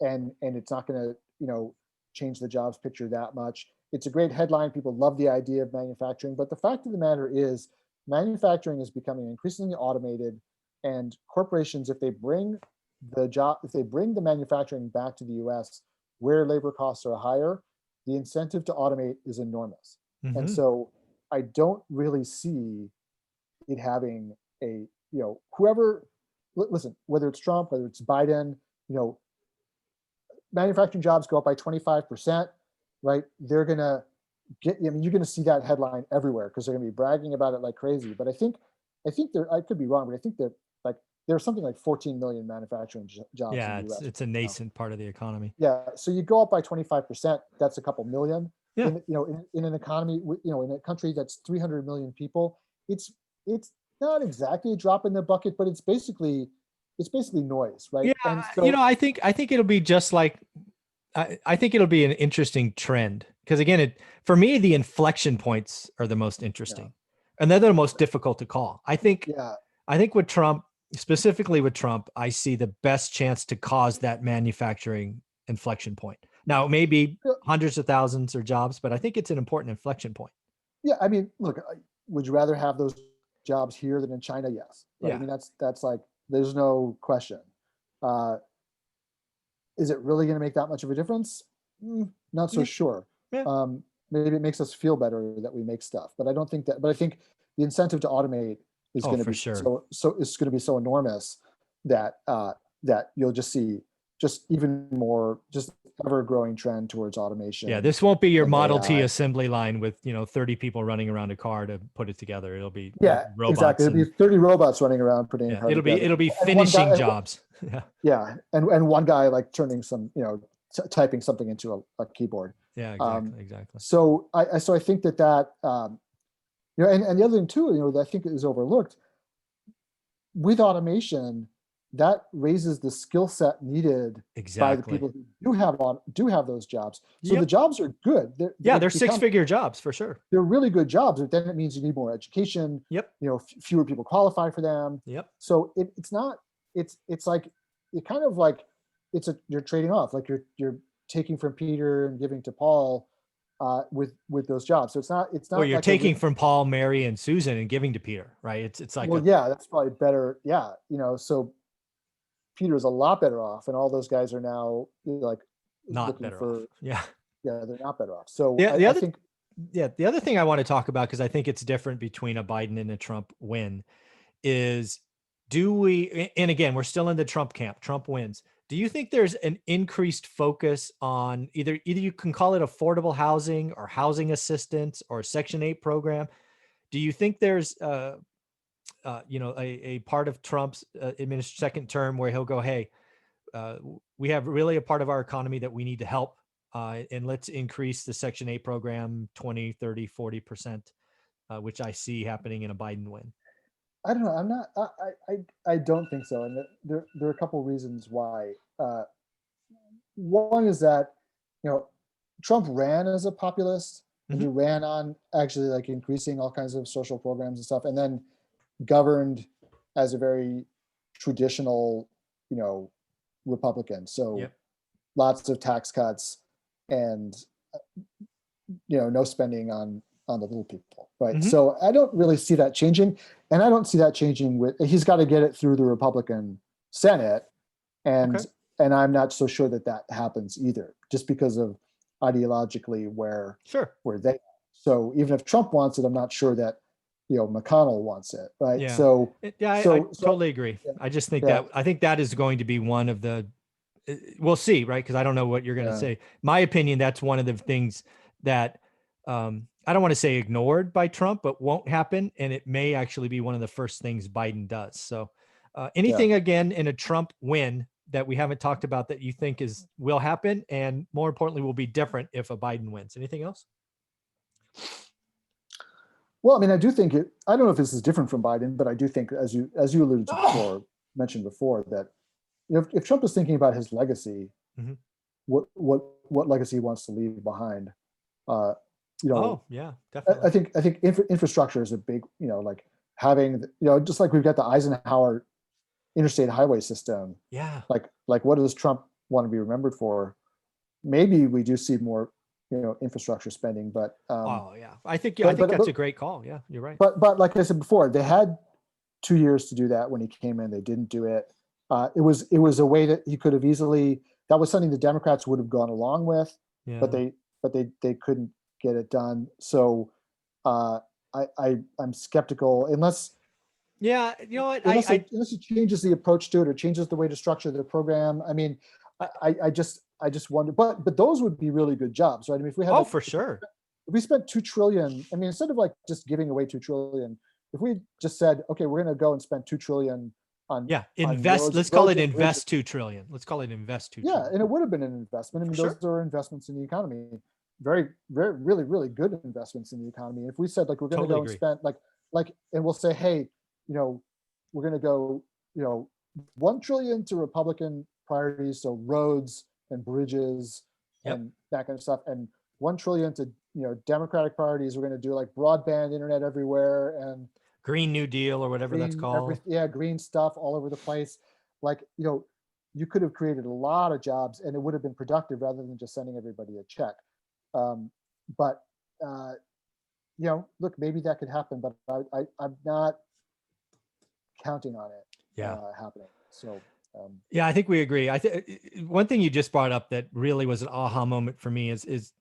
and it's not going to change the jobs picture that much. It's a great headline. People love the idea of manufacturing, but the fact of the matter is, manufacturing is becoming increasingly automated, and corporations, if they bring the manufacturing back to the US where labor costs are higher, the incentive to automate is enormous. And so I don't really see it having a, whoever, listen, whether it's Trump, whether it's Biden, you know, manufacturing jobs go up by 25%, right? They're gonna get, I mean, you're gonna see that headline everywhere because they're gonna be bragging about it like crazy. But I think there, I could be wrong, but I think that like there's something like 14 million manufacturing jobs in Yeah, the US. it's a nascent part of the economy. Yeah, so you go up by 25%, that's a couple million. Yeah. In an economy, in a country that's 300 million people, it's not exactly a drop in the bucket, but it's basically noise, right? Yeah, And so I think it'll be just like I think it'll be an interesting trend because again, for me the inflection points are the most yeah, interesting, and they're the most difficult to call. yeah, I think with Trump, specifically with Trump, I see the best chance to cause that manufacturing inflection point. Now, maybe yeah, hundreds of thousands or jobs, but I think it's an important inflection point. yeah. I mean, look, would you rather have those jobs here than in China? Yes, right. I Yeah. mean, that's like there's no question. Uh, is it really going to make that much of a difference? Not so Yeah. sure. Yeah. Maybe it makes us feel better that we make stuff, but I don't think that. But I think the incentive to automate is Oh, going to for be sure. it's going to be so enormous that that you'll just see just even more just ever growing trend towards Yeah, automation this won't be your and Model T AI. assembly line with, 30 people running around a car to put it together. It'll be Yeah, exactly. robots It'll be and 30 robots running around putting a yeah, car together, it'll be and one guy, finishing jobs. Yeah. yeah, and one guy like turning some, typing something into a keyboard. Yeah, Um, exactly, exactly. so I think and the other thing too, that I think is overlooked with automation, that raises the skill set needed by the Exactly. people who do have those jobs. So the Yep. jobs are good. Yeah, They they're become six-figure jobs for sure. they're really good jobs, but then it means you need more education. Yep. Fewer people qualify for them. Yep. So it's not. It's like it kind of like you're trading off, like you're taking from Peter and giving to Paul with those jobs. So it's Or not you're like a taking from Paul, Mary, and Susan and giving to Peter, right? It's like well, a yeah, that's probably better. Yeah, so Peter's a lot better off, and all those guys are now like not looking better off. for, Yeah. yeah, they're not better off. So The I other think the other thing I want to talk about, because I think it's different between a Biden and a Trump win, is do we, and again, we're still in the Trump camp, Trump wins. Do you think there's an increased focus on either you can call it affordable housing or housing assistance or Section 8 program? Do you think there's a part of Trump's second term where he'll go, hey, we have really a part of our economy that we need to help, and let's increase the Section 8 program 20, 30, 40%, which I see happening in a Biden win. I don't know. I'm not. I don't think so, and there are a couple reasons why. One is that Trump ran as a populist, and he Mhm. ran on actually like increasing all kinds of social programs and stuff, and then governed as a very traditional, you know, Republican. So Yep. lots of tax cuts and no spending on the little people, right? Mhm. So I don't really see that changing, and I don't see that changing with he's got to get it through the Republican Senate, Okay. and I'm not so sure that that happens either, just because of ideologically Sure. where they. So even if Trump wants it, I'm not sure that McConnell wants it, right? Yeah. Yeah, I So totally agree. yeah, I think that is going to be one of the we'll see, right? Because I don't know what you're going to yeah, say. My opinion, that's one of the things that I don't want to say ignored by Trump, but won't happen, and it may actually be one of the first things Biden does. So, yeah. anything again in a Trump win that we haven't talked about that you think will happen, and more importantly, will be different if a Biden wins? Anything else? Well, I mean, I do think it. I don't know if this is different from Biden, but I do think, as you alluded to before, mentioned before, that if Trump is thinking about his legacy, Mhm. what legacy he wants to leave behind, uh, you know, Oh, yeah, I definitely. think infrastructure is a big, like having, just like we've got the Eisenhower interstate highway system, Yeah. like what does Trump want to be remembered for? Maybe we do see more, infrastructure spending, but Oh, yeah. I but think but that's but a great call. Yeah, you're right. but like I said before, they had 2 years to do that when he came in. They didn't do it. It was a way that he could have easily. That was something the Democrats would have gone along with, but Yeah. they couldn't get it done. So I'm skeptical unless Yeah, you know what? unless it changes the approach to it or changes the way to structure the program. I mean, I just wonder, but those would be really good jobs, right? I mean, if we had oh, like, for sure. if we spent 2 trillion, I mean, instead of like just giving away 2 trillion, if we just said, okay, we're going to go and spend 2 trillion Yeah, on invest. Let's call roads it and bridges. invest 2 trillion. Let's call it invest two Yeah, trillion and it would have been an investment. I for mean, sure. those are investments in the economy, very, very, really, really good investments in the economy. If we said like we're going to Totally go and agree. spend and we'll say, hey, you know, we're going to go, 1 trillion to Republican priorities, so roads and bridges Yep. and that kind of stuff, and 1 trillion to Democratic priorities. We're going to do like broadband internet everywhere and Green New Deal or whatever that's green called. green stuff all over the place. Like, you could have created a lot of jobs and it would have been productive rather than just sending everybody a check. But look, maybe that could happen, but I'm not counting on it Yeah. happening. So Yeah, I think we agree. I think one thing you just brought up that really was an aha moment for me is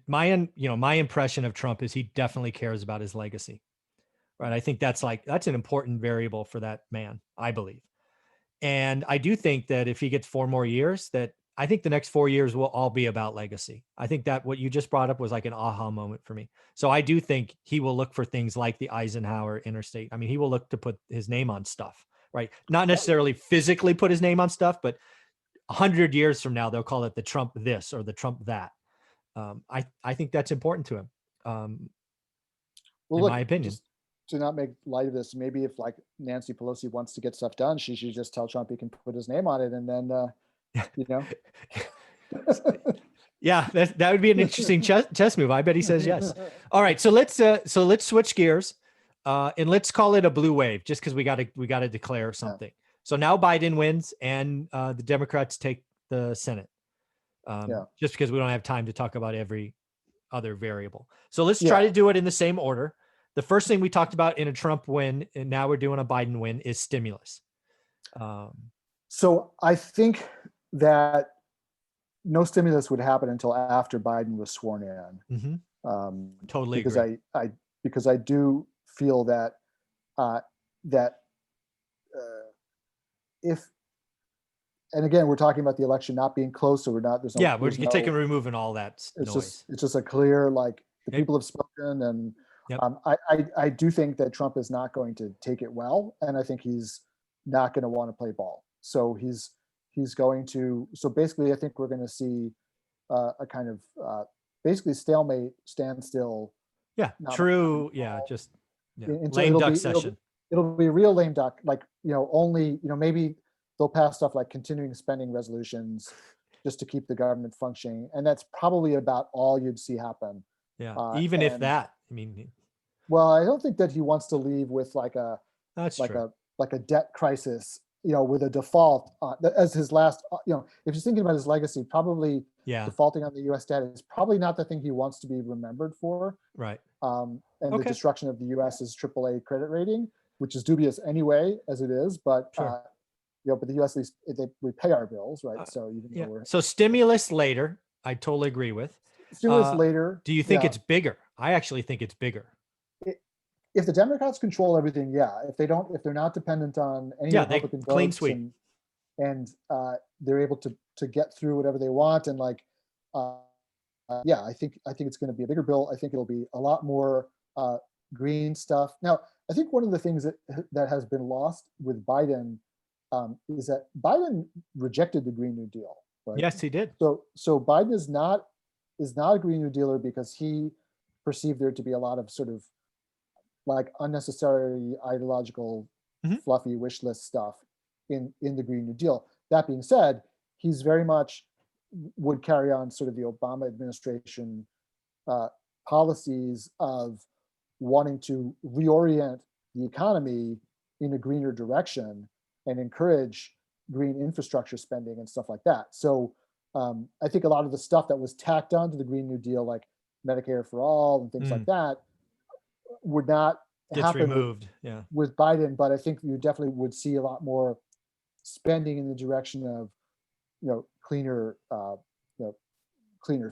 my my impression of Trump is he definitely cares about his legacy, right? I think that's an important variable for that man, I believe. And I do think that if he gets 4 more years, that I think the next 4 years will all be about legacy. I think that what you just brought up was like an aha moment for me. So I do think he will look for things like the Eisenhower Interstate. I mean, he will look to put his name on stuff, right? Not necessarily physically put his name on stuff, but 100 years from now, they'll call it the Trump this or the Trump that. I think that's important to him, well, in my look, opinion. just to not make light of this, maybe if like Nancy Pelosi wants to get stuff done, she should just tell Trump he can put his name on it, and then you know. Yeah, that would be an interesting chess move. I bet he says yes. All right, so let's switch gears, and let's call it a blue wave, just because we got to declare something. Yeah. So now Biden wins, and the Democrats take the Senate. Just because we don't have time to talk about every other variable. So let's try to do it in the same order. The first thing we talked about in a Trump win, and now we're doing a Biden win, is stimulus. So I think that no stimulus would happen until after Biden was sworn in. Mm-hmm. Totally because agree. Because I do feel that if, and again, we're talking about the election not being close, so we're taking and removing all that noise. It's just a clear, like, the people have spoken, and I do think that Trump is not going to take it well, and I think he's not going to want to play ball. So he's going to. So basically, I think we're going to see a kind of basically stalemate, standstill. Yeah, true. Yeah, just lame duck session. It'll be a real lame duck. Like, only maybe they'll pass stuff like continuing spending resolutions just to keep the government functioning, and that's probably about all you'd see happen. Yeah, even if that. I mean, well, I don't think that he wants to leave with like a debt crisis, with a default as his last. If he's thinking about his legacy, probably defaulting on the U.S. debt is probably not the thing he wants to be remembered for. Right. And the destruction of the U.S.'s AAA credit rating, which is dubious anyway, as it is, but. Sure. But the U.S. at least we pay our bills, right? So even though we're stimulus later, I totally agree with. Stimulus later. Do you think it's bigger? I actually think it's bigger. If the Democrats control everything, if they're not dependent on any Republican votes, clean sweep, and they're able to get through whatever they want, and I think it's going to be a bigger bill. I think it'll be a lot more green stuff. Now, I think one of the things that has been lost with Biden. Is that Biden rejected the Green New Deal, right? Yes, he did. So Biden is not a Green New Dealer because he perceived there to be a lot of sort of like unnecessary ideological, fluffy wish list stuff in the Green New Deal. That being said, he's very much would carry on sort of the Obama administration policies of wanting to reorient the economy in a greener direction and encourage green infrastructure spending and stuff like that. So I think a lot of the stuff that was tacked onto the Green New Deal, like Medicare for all and things like that, would not happen removed. With Biden. But I think you definitely would see a lot more spending in the direction of, cleaner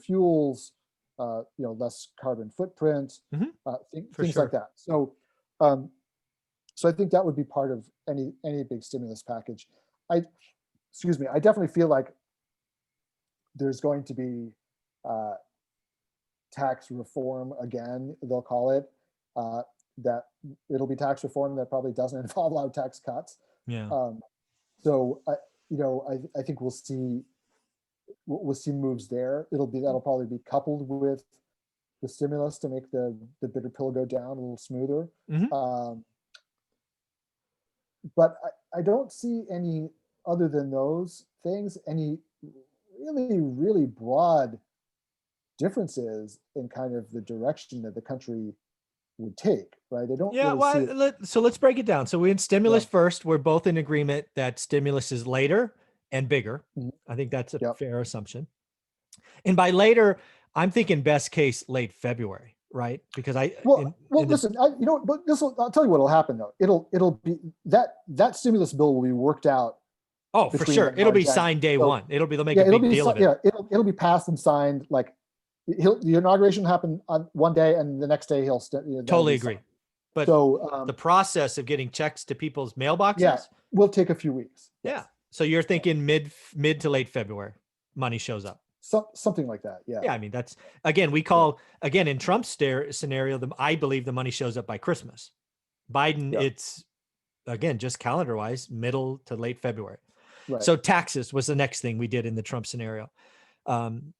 fuels, less carbon footprint, Mhm. For things like sure. that. Um, so I think that would be part of any big stimulus package. I, excuse me, I definitely feel like there's going to be uh, tax reform again, they'll call it. That it'll be tax reform that probably doesn't involve a lot of tax cuts. Yeah. Um, so I think we'll see moves there. That'll probably be coupled with the stimulus to make the bitter pill go down a little smoother. Mhm. Um, but I don't see any other than those things, any really, really broad differences in kind of the direction that the country would take, right? They don't Yeah, really see it. so let's break it down. So we in Yeah. stimulus first. We're both in agreement that stimulus is later and bigger. Mhm. I think that's a Yep. fair assumption. And by later, I'm thinking best case late February, right? Because Well, in the listen, but I'll tell you what'll happen though. It'll be that stimulus bill will be worked out oh, for between sure, now it'll and be January. signed day So one. They'll make yeah, a big deal of it. it'll be passed and signed. Like the inauguration will happen on one day, and the next day that'll Totally be signed. agree. But So the process of getting checks to people's yeah, mailboxes, will take a few weeks. yeah. Yes. So you're Yeah. thinking mid to late February, money shows up. Something like that. Yeah. Yeah, I mean that's again Yeah. in Trump's scenario, I believe the money shows up by Christmas. Biden, Yeah. it's again just calendar wise, middle to late February. Right. So taxes was the next thing we did in the Trump scenario. Um,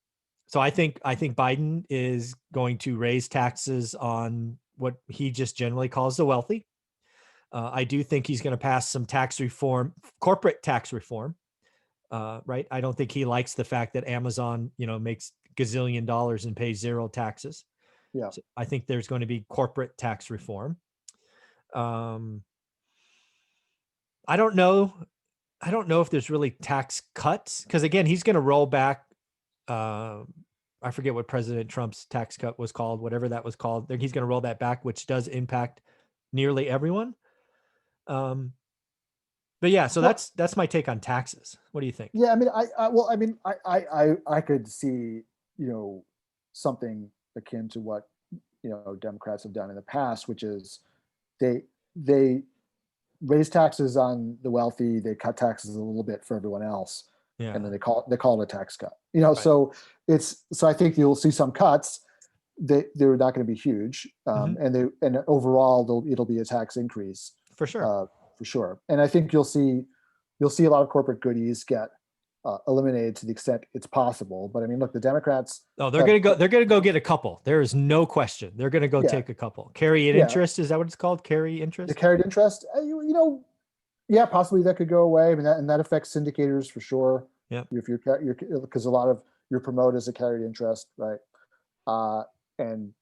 so I think Biden is going to raise taxes on what he just generally calls the wealthy. I do think he's going to pass some tax reform, corporate tax reform. Right. I don't think he likes the fact that Amazon, makes gazillion dollars and pays zero taxes. Yeah. So I think there's going to be corporate tax reform. Um, I don't know. I don't know if there's really tax cuts because again, he's going to roll back. Uh, I forget what President Trump's tax cut was called, whatever that was called. He's going to roll that back, which does impact nearly everyone. Um, but yeah, so Well, that's my take on taxes. What do you think? yeah. I mean, I could see something akin to what Democrats have done in the past, which is they raise taxes on the wealthy, they cut taxes a little bit for everyone else, and Yeah. then they call it a tax cut. Right. So I think you'll see some cuts. They're not going to be huge, Mhm. and overall it'll be a tax increase For sure. uh, for sure. And I think you'll see a lot of corporate goodies get eliminated to the extent it's possible. But I mean, look, the Democrats Oh, they're have gonna go. They're gonna go get a couple. There is no question. They're gonna go yeah, take a couple. Carry an yeah, interest. Is that what it's called? Carry the interest. carried interest. Yeah, possibly that could go away. I mean, that affects syndicators for sure. Yeah. If you're because a lot of your promote is a carried interest, right? And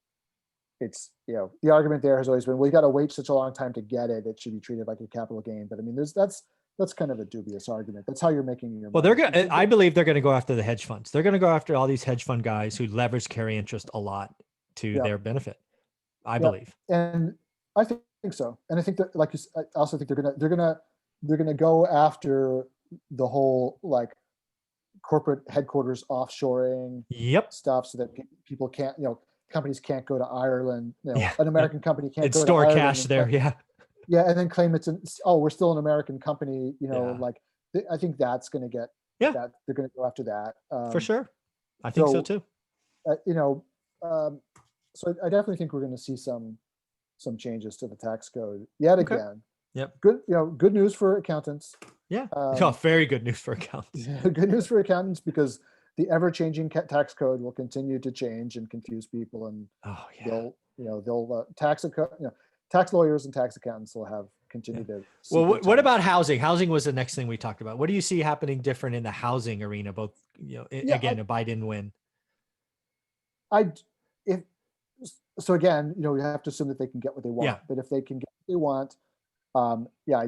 it's the argument there has always been, well, you got to wait such a long time to get it. It should be treated like a capital gain. But I mean, that's kind of a dubious argument. That's how you're making your Well, money. I believe they're gonna go after the hedge funds. They're gonna go after all these hedge fund guys who leverage carry interest a lot to Yeah, their benefit. I yeah, believe. and I think so. And I think that, like I also think they're gonna go after the whole like corporate headquarters offshoring Yep. stuff, so that people can't, companies can't go to Ireland. Yeah. An Yep. American company can't And go to store Ireland cash and there. Yeah. yeah, and then claim we're still an American company. Yeah. Like I think that's going to get Yeah. that they're going to go after that. For sure. I think so So too. uh, you know, um, so I definitely think we're going to see some changes to the tax code yet Okay. again. Yep. Good news for accountants. Yeah. Oh, Um, very good news for accountants. good news for accountants, because the ever-changing tax code will continue to change and confuse people, and Oh yeah. they'll tax lawyers and tax accountants will have Yeah. continue to Well, seek their what time. about housing? Housing was the next thing we talked about. What do you see happening different in the housing arena? Both, Yeah, again, a Biden win. I if so again, we have to assume that they can get what they Yeah. want. But if they can get what they want, yeah,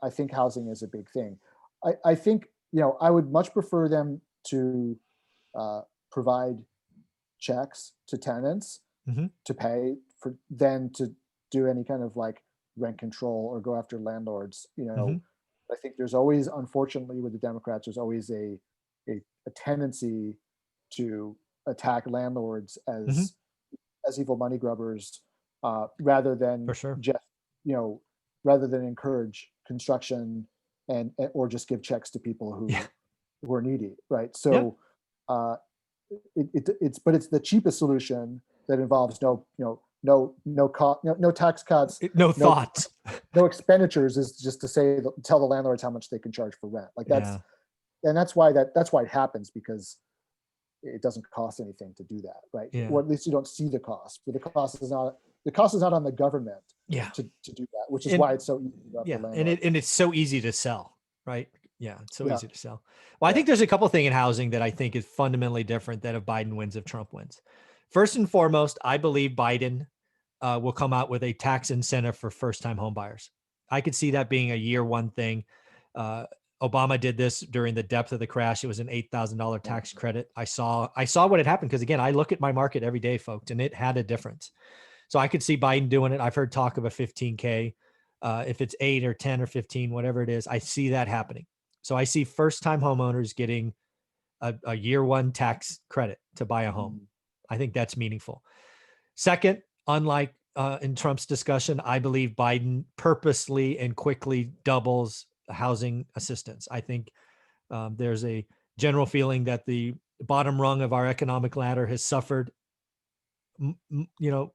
I think housing is a big thing. I think I would much prefer them to provide checks to tenants Hmm. to pay for than to do any kind of like rent control or go after landlords. Hmm. I think there's always, unfortunately, with the Democrats, there's always a tendency to attack landlords Mhm. as evil money grubbers, rather For than sure. just, rather than encourage construction or just give checks to people Yeah. who are needy, right? Yeah. So uh, it's the cheapest solution that involves no tax cuts, No no thought. no expenditures, is just to tell the landlords how much they can charge for rent. Like Yeah. that's why it happens, because it doesn't cost anything to do that, right? Yeah. Or at least you don't see the cost. But the cost is not on the government Yeah. to do that, which is And why it's so easy for yeah, landlords. and it's so easy to sell, right? Yeah, it's so Yeah, easy to sell. Well, I yeah. think there's a couple things in housing that I think is fundamentally different than if Biden wins, if Trump wins. First and foremost, I believe Biden will come out with a tax incentive for first-time home buyers. I could see that being a year one thing. Uh, Obama did this during the depth of the crash. It was an $8,000 Yeah. tax credit. I saw what had happened, because again, I look at my market every day, folks, and it had a difference. So I could see Biden doing it. I've heard talk of a 15K. If it's 8 or 10 or 15, whatever it is, I see that happening. So I see first-time homeowners getting a year one tax credit to buy a home. Mm. I think that's meaningful. Second, unlike in Trump's discussion, I believe Biden purposely and quickly doubles housing assistance. I think there's a general feeling that the bottom rung of our economic ladder has suffered,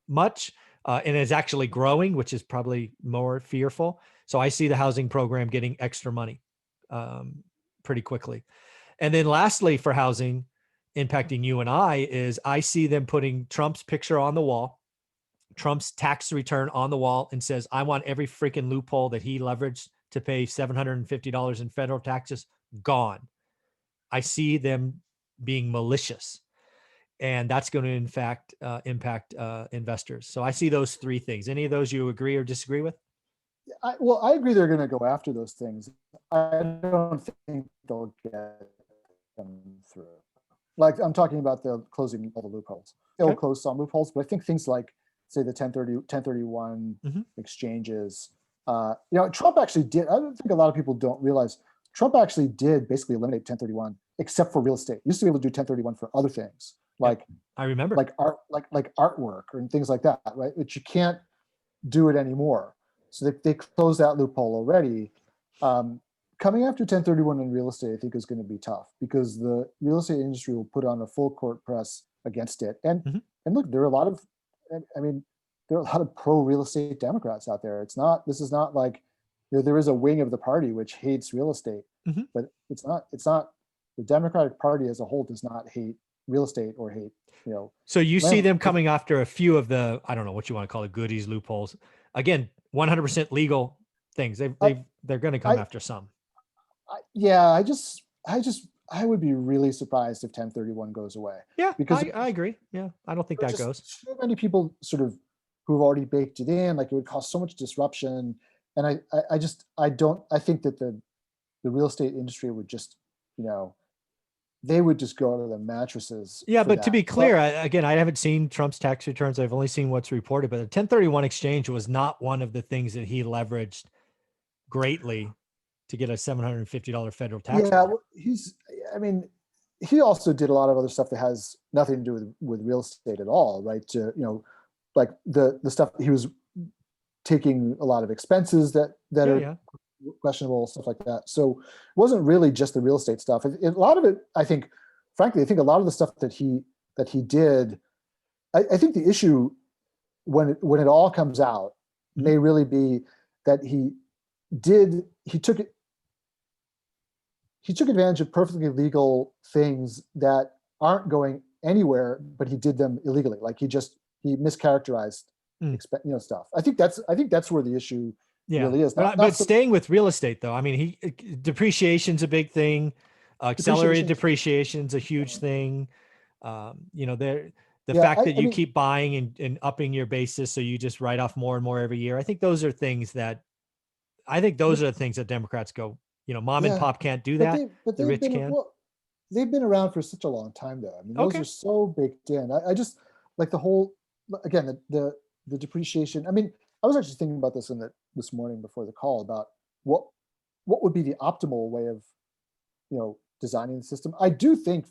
much, and is actually growing, which is probably more fearful. So I see the housing program getting extra money pretty quickly. And then lastly, for housing impacting you and I see them putting Trump's picture on the wall, Trump's tax return on the wall, and says, I want every freaking loophole that he leveraged to pay $750 in federal taxes gone. I see them being malicious, and that's going to in fact impact investors. So I see those three things. Any of those you agree or disagree with? I agree they're going to go after those things. I don't think they'll get them through. Like, I'm talking about the closing all the loopholes. They'll Okay. close some loopholes, but I think things like, say, the 1031 Mhm. exchanges. Trump actually did. I don't think a lot of people don't realize Trump actually did basically eliminate 1031, except for real estate. Used to be able to do 1031 for other things, Yep. like I remember. art, like artwork and things like that, right? But you can't do it anymore. So they closed that loophole already. Coming after 1031 in real estate, I think, is going to be tough, because the real estate industry will put on a full court press against it. And Mhm. and look, there are a lot of, I mean, there are a lot of pro real estate Democrats out there. This is not like, there is a wing of the party which hates real estate, Mhm. but it's not the Democratic Party as a whole does not hate real estate or hate, So you see landlords. them coming after a few of the, I don't know what you want to call it, goodies, loopholes. Again, 100% legal things. I, They're going to come I, after some. yeah, I would be really surprised if 1031 goes away, Yeah, because I agree. Yeah, I don't think there are that just goes. so many people sort of who've already baked it in. Like, it would cause so much disruption, and I think that the real estate industry would just, you know, they would just go to the mattresses Yeah, for but to that. be clear, again, I haven't seen Trump's tax returns. I've only seen what's reported, but the 1031 exchange was not one of the things that he leveraged greatly to get a $750 federal tax Yeah, credit. well, I mean, he also did a lot of other stuff that has nothing to do with real estate at all, right? Like the stuff he was taking a lot of expenses that Yeah, are yeah. questionable, stuff like that. So it wasn't really just the real estate stuff. A lot of it, I think, frankly, I think a lot of the stuff that he did, I think the issue when it all comes out Mhm. may really be that did he took it he took advantage of perfectly legal things that aren't going anywhere, but he did them illegally. Like, he mischaracterized Mm. stuff. I think that's where the issue Yeah, really is. but Not so staying with real estate though, I mean, depreciation's a big thing. Accelerated depreciation. depreciation's a huge thing. There, the Yeah, fact that I you mean, keep buying and upping your basis, so you just write off more and more every year. I think those but are the things that Democrats go, mom and yeah, pop can't do but that. they've The rich been, can. well, they've been around for such a long time, though. I mean, those Okay. are so baked in. I just like the whole, again, the depreciation. I mean, I was actually thinking about this morning before the call about what what would be the optimal way of designing the system. I do think,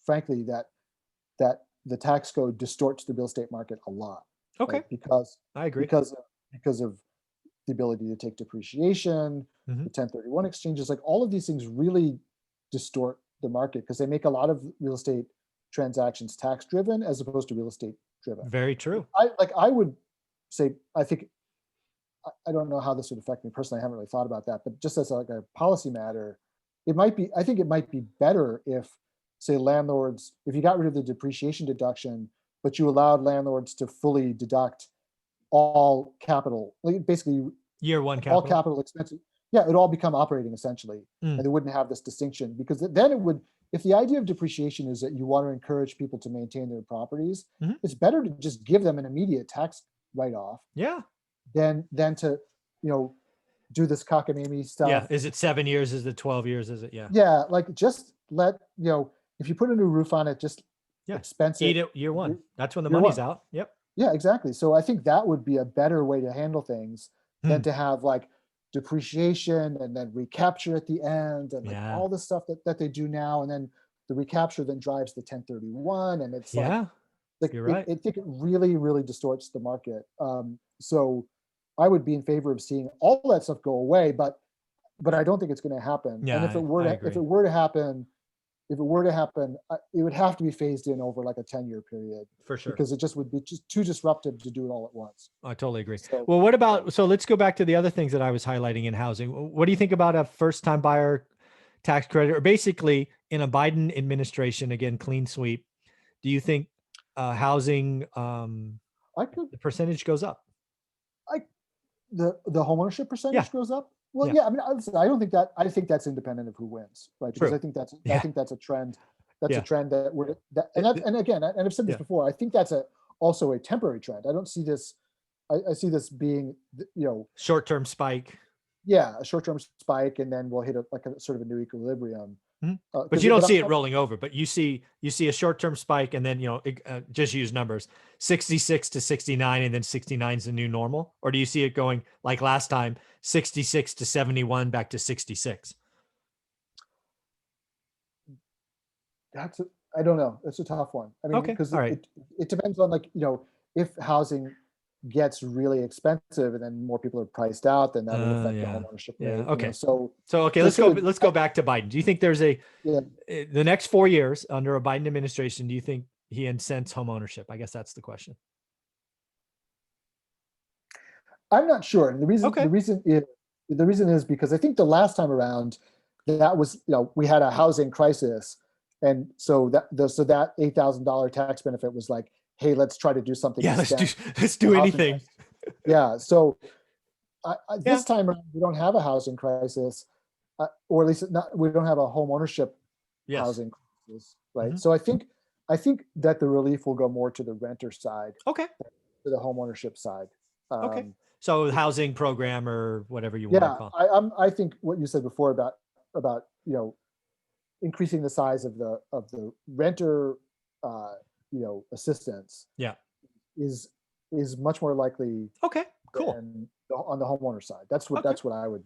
frankly, that the tax code distorts the real estate market a lot, Okay. right? Because I agree. because of the ability to take depreciation, Mhm. the 1031 exchanges, like all of these things really distort the market because they make a lot of real estate transactions tax driven as opposed to real estate driven. Very true. I would say, I think, I don't know how this would affect me personally. I haven't really thought about that, but just as like a policy matter, I think it might be better if, say, landlords, if you got rid of the depreciation deduction, but you allowed landlords to fully deduct all capital, like basically Year one all capital. capital expenses. Yeah, it'd all become operating essentially, Mm. and they wouldn't have this distinction because then it would. If the idea of depreciation is that you want to encourage people to maintain their properties, Mhm. it's better to just give them an immediate tax write-off Yeah. than to, do this cockamamie Yeah. stuff. Is it 7 years? Is it 12 years? Is it? Yeah. Yeah, like just let, if you put a new roof on it, just Yeah. expense Eat it it year one. That's when the year money's one. out. Yep. Yeah, exactly. So I think that would be a better way to handle things than Hmm. to have like depreciation and then recapture at the end and like Yeah. all the stuff that they do now. And then the recapture then drives the 1031. And it's Yeah. like You're right. I think it really, really distorts the market. So I would be in favor of seeing all that stuff go away, but I don't think it's going to happen. And Yeah. I if agree. it were to happen, it would have to be phased in over like a 10-year period For sure. because it just would be just too disruptive to do it all at once. I totally agree. So Well, what about, so let's go back to the other things that I was highlighting in housing. What do you think about a first time buyer tax credit, or basically in a Biden administration, again, clean sweep? Do you think housing, I could the percentage goes up? I the homeownership Yeah. percentage goes up. Well, Yeah. yeah, I mean, I don't think that I think that's independent of who wins, right? Because True. I Yeah. think that's a trend. That's a Yeah. trend that we're that and again, and I've said this Yeah. before, I think that's also a temporary trend. I don't see this I see this being, Short-term spike. yeah, a short-term spike, and then we'll hit like a sort of a new equilibrium. Mhm. But 'Cause you don't but see it rolling over, but you see a short-term spike, and then, just use numbers, 66 to 69, and then 69 is the new normal? Or do you see it going like last time, 66 to 71 back to 66? I don't know. It's a tough one. I mean, Okay. because All right. it depends on like, if housing gets really expensive and then more people are priced out, then that will affect the Yeah. homeownership Yeah. rate. Okay. So So, okay, it's gonna let's go back to Biden. Do you think there's yeah. the next 4 years under a Biden administration, do you think he incents home ownership? I guess that's the question. I'm not sure. And Okay. the reason is because I think the last time around that was, we had a housing crisis. And so that $8,000 tax benefit was like, hey, let's try to do something Yeah. to stem Let's the do housing anything. crisis. Yeah. So Yeah. this time around, we don't have a housing crisis, or at least we don't have a home ownership Yes. housing crisis, right? Mhm. So I think that the relief will go more to the renter side, Okay. to the home ownership side. Okay. So housing program or whatever you want to Yeah, call. I think what you said before about increasing the size of the renter assistance Yeah. is much more likely Okay. Cool. than on the homeowner side. Okay. That's what I would.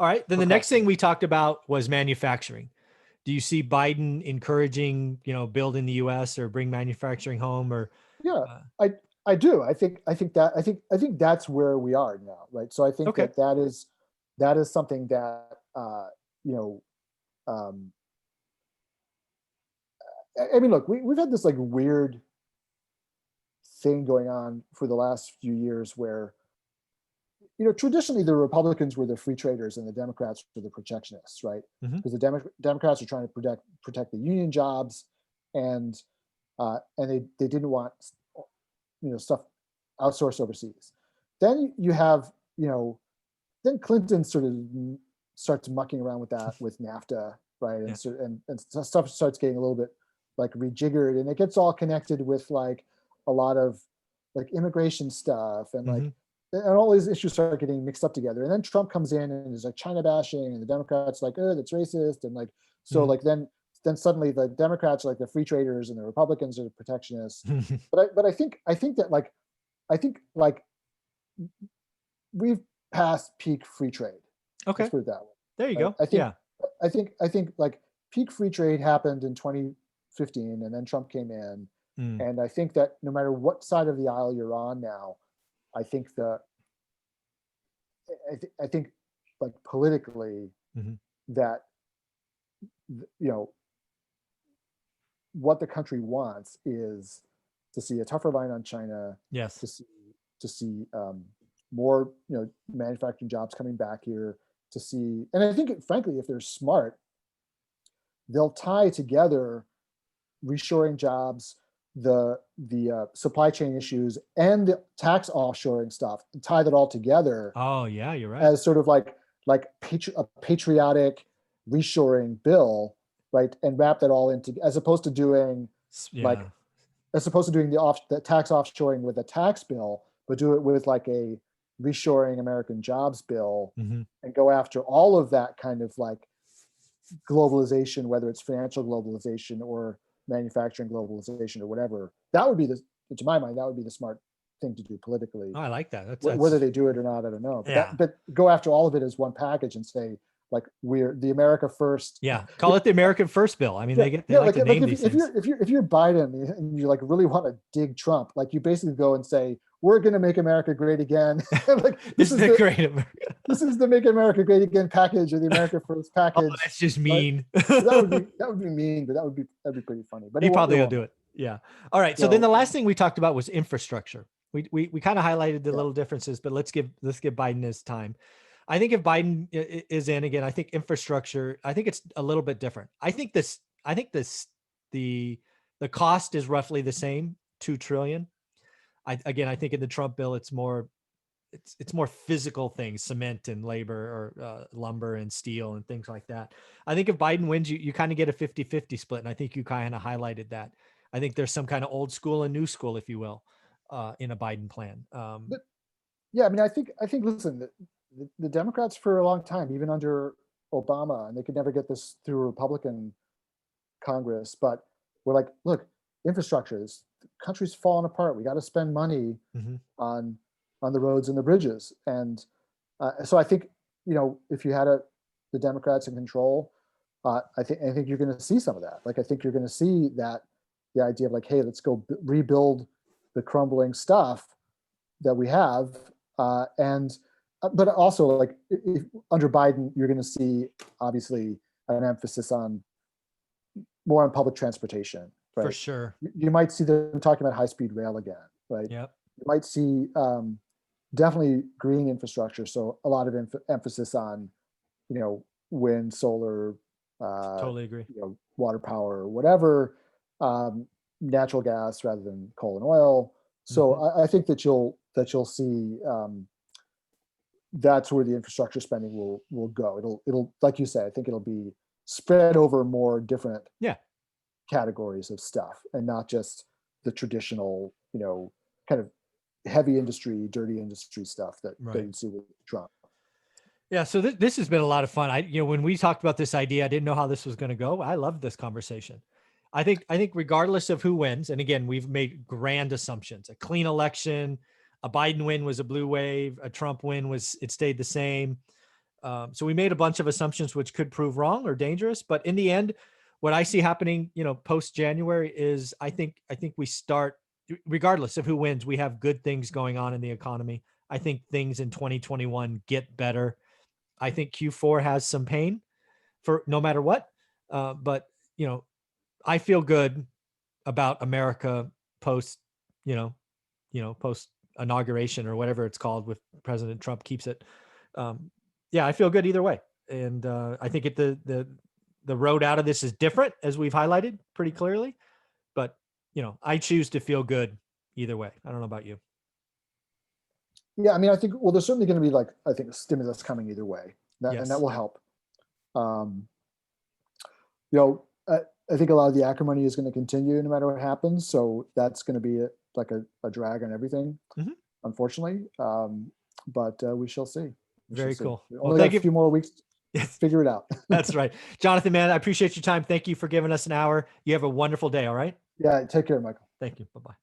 All right. Then the look next at. thing we talked about was manufacturing. Do you see Biden encouraging, build in the US or bring manufacturing home, or Yeah, uh, I do. I think that's where we are now, right? So I think okay. that is something that you know um, I mean, look, we've had this like weird thing going on for the last few years where, traditionally the Republicans were the free traders and the Democrats were the protectionists, right? Mhm. Because the Democrats are trying to protect the union jobs, and they didn't want stuff outsourced overseas. Then you have then Clinton sort of starts mucking around with that with NAFTA, right? Yeah. And stuff starts getting a little bit like rejiggered, and it gets all connected with like a lot of like immigration stuff and like Mhm. and all these issues start getting mixed up together. And then Trump comes in and is like China bashing, and the Democrats like, oh, that's racist, and like so Mhm. like then suddenly the Democrats are like the free traders and the Republicans are the protectionists. But I think that like I think like we've passed peak free trade. Let's Okay. put it that way. There you Right? go. Yeah. I think like peak free trade happened in 2015, and then Trump came in, Mm. And I think that no matter what side of the aisle you're on now, I think I think like politically Hmm. that you know what the country wants is to see a tougher line on China, Yes. to see more manufacturing jobs coming back here, to see, and I think frankly if they're smart, they'll tie together reshoring jobs, the supply chain issues, and the tax offshoring stuff, and tie that all together Oh yeah, you're right. as sort of a patriotic reshoring bill, right? And wrap that all into, as opposed to doing like Yeah. the tax offshoring with a tax bill, but do it with like a reshoring American jobs bill, Hmm. and go after all of that kind of like globalization, whether it's financial globalization or manufacturing globalization or whatever. That would be to my mind, that would be the smart thing to do politically. Oh, I like that. Whether they do it or not, I don't know. Yeah. But go after all of it as one package and say, like, we're the America first. Yeah. Call it the American First Bill. I mean, Yeah, they yeah. like to name these If things. you're Biden and you like really want to dig Trump, like you basically go and say, we're going to make America great again. Like This is the great America. this is the Make America Great Again package, or the America First Oh, package. that's just Right? mean. That would be mean, but that'd be pretty funny. But He it probably will won't. do it. Yeah. All right. So then the So last thing we talked about was infrastructure. We kind of highlighted the yeah, little differences, but let's give Biden his time. I think if Biden is in again, I think infrastructure, I think it's a little bit different. I think the cost is roughly the same, 2 trillion. I think in the Trump bill, it's more physical things, cement and labor, or lumber and steel and things like that. I think if Biden wins, you kind of get a 50-50 split. And I think you kind of highlighted that. I think there's some kind of old school and new school, if you will, in a Biden plan. but yeah, I mean, I think listen, the Democrats for a long time, even under Obama, and they could never get this through a Republican Congress, but we're like, look, infrastructure, is the country's falling apart. We got to spend money Mhm. on the roads and the bridges. And so I think if you had the Democrats in control, I think you're going to see some of that. Like I think you're going to see that the idea of like, hey, let's go rebuild the crumbling stuff that we have, and but also like under Biden, you're going to see obviously an emphasis on more on public transportation, For right? sure. You might see them talking about high speed rail again, right? Yep. You might see definitely green infrastructure. So a lot of emphasis on, wind, solar, Totally agree. water power, whatever, natural gas rather than coal and oil. So Mhm. I think that you'll see that's where the infrastructure spending will go. It'll like you say, I think it'll be spread over more different Yeah. categories of stuff, and not just the traditional, kind of heavy industry, dirty industry stuff that Right. you see with Trump. Yeah. So this has been a lot of fun. When we talked about this idea, I didn't know how this was going to go. I love this conversation. I think regardless of who wins, and again, we've made grand assumptions. A clean election, a Biden win was a blue wave, a Trump win it stayed the same. So we made a bunch of assumptions which could prove wrong or dangerous. But in the end, what I see happening, post January is I think we start, regardless of who wins, we have good things going on in the economy. I think things in 2021 get better. I think Q4 has some pain for no matter what. But I feel good about America post, post inauguration or whatever it's called with President Trump keeps it. Yeah, I feel good either way. And I think the road out of this is different, as we've highlighted pretty clearly. But I choose to feel good either way. I don't know about you. Yeah, I mean, I think there's certainly going to be like I think a stimulus coming either way, and that Yes. will help. Um, I think a lot of the acrimony is going to continue no matter what happens. So that's going to be like a drag on everything, Mhm. unfortunately. But we shall see. We shall Very see. cool. We Well, only got thank a you. few more weeks to Yes, figure it out. that's right. Jonathan, man, I appreciate your time. Thank you for giving us an hour. You have a wonderful day. All right. Yeah, take care, Michael. Thank you. Bye-bye.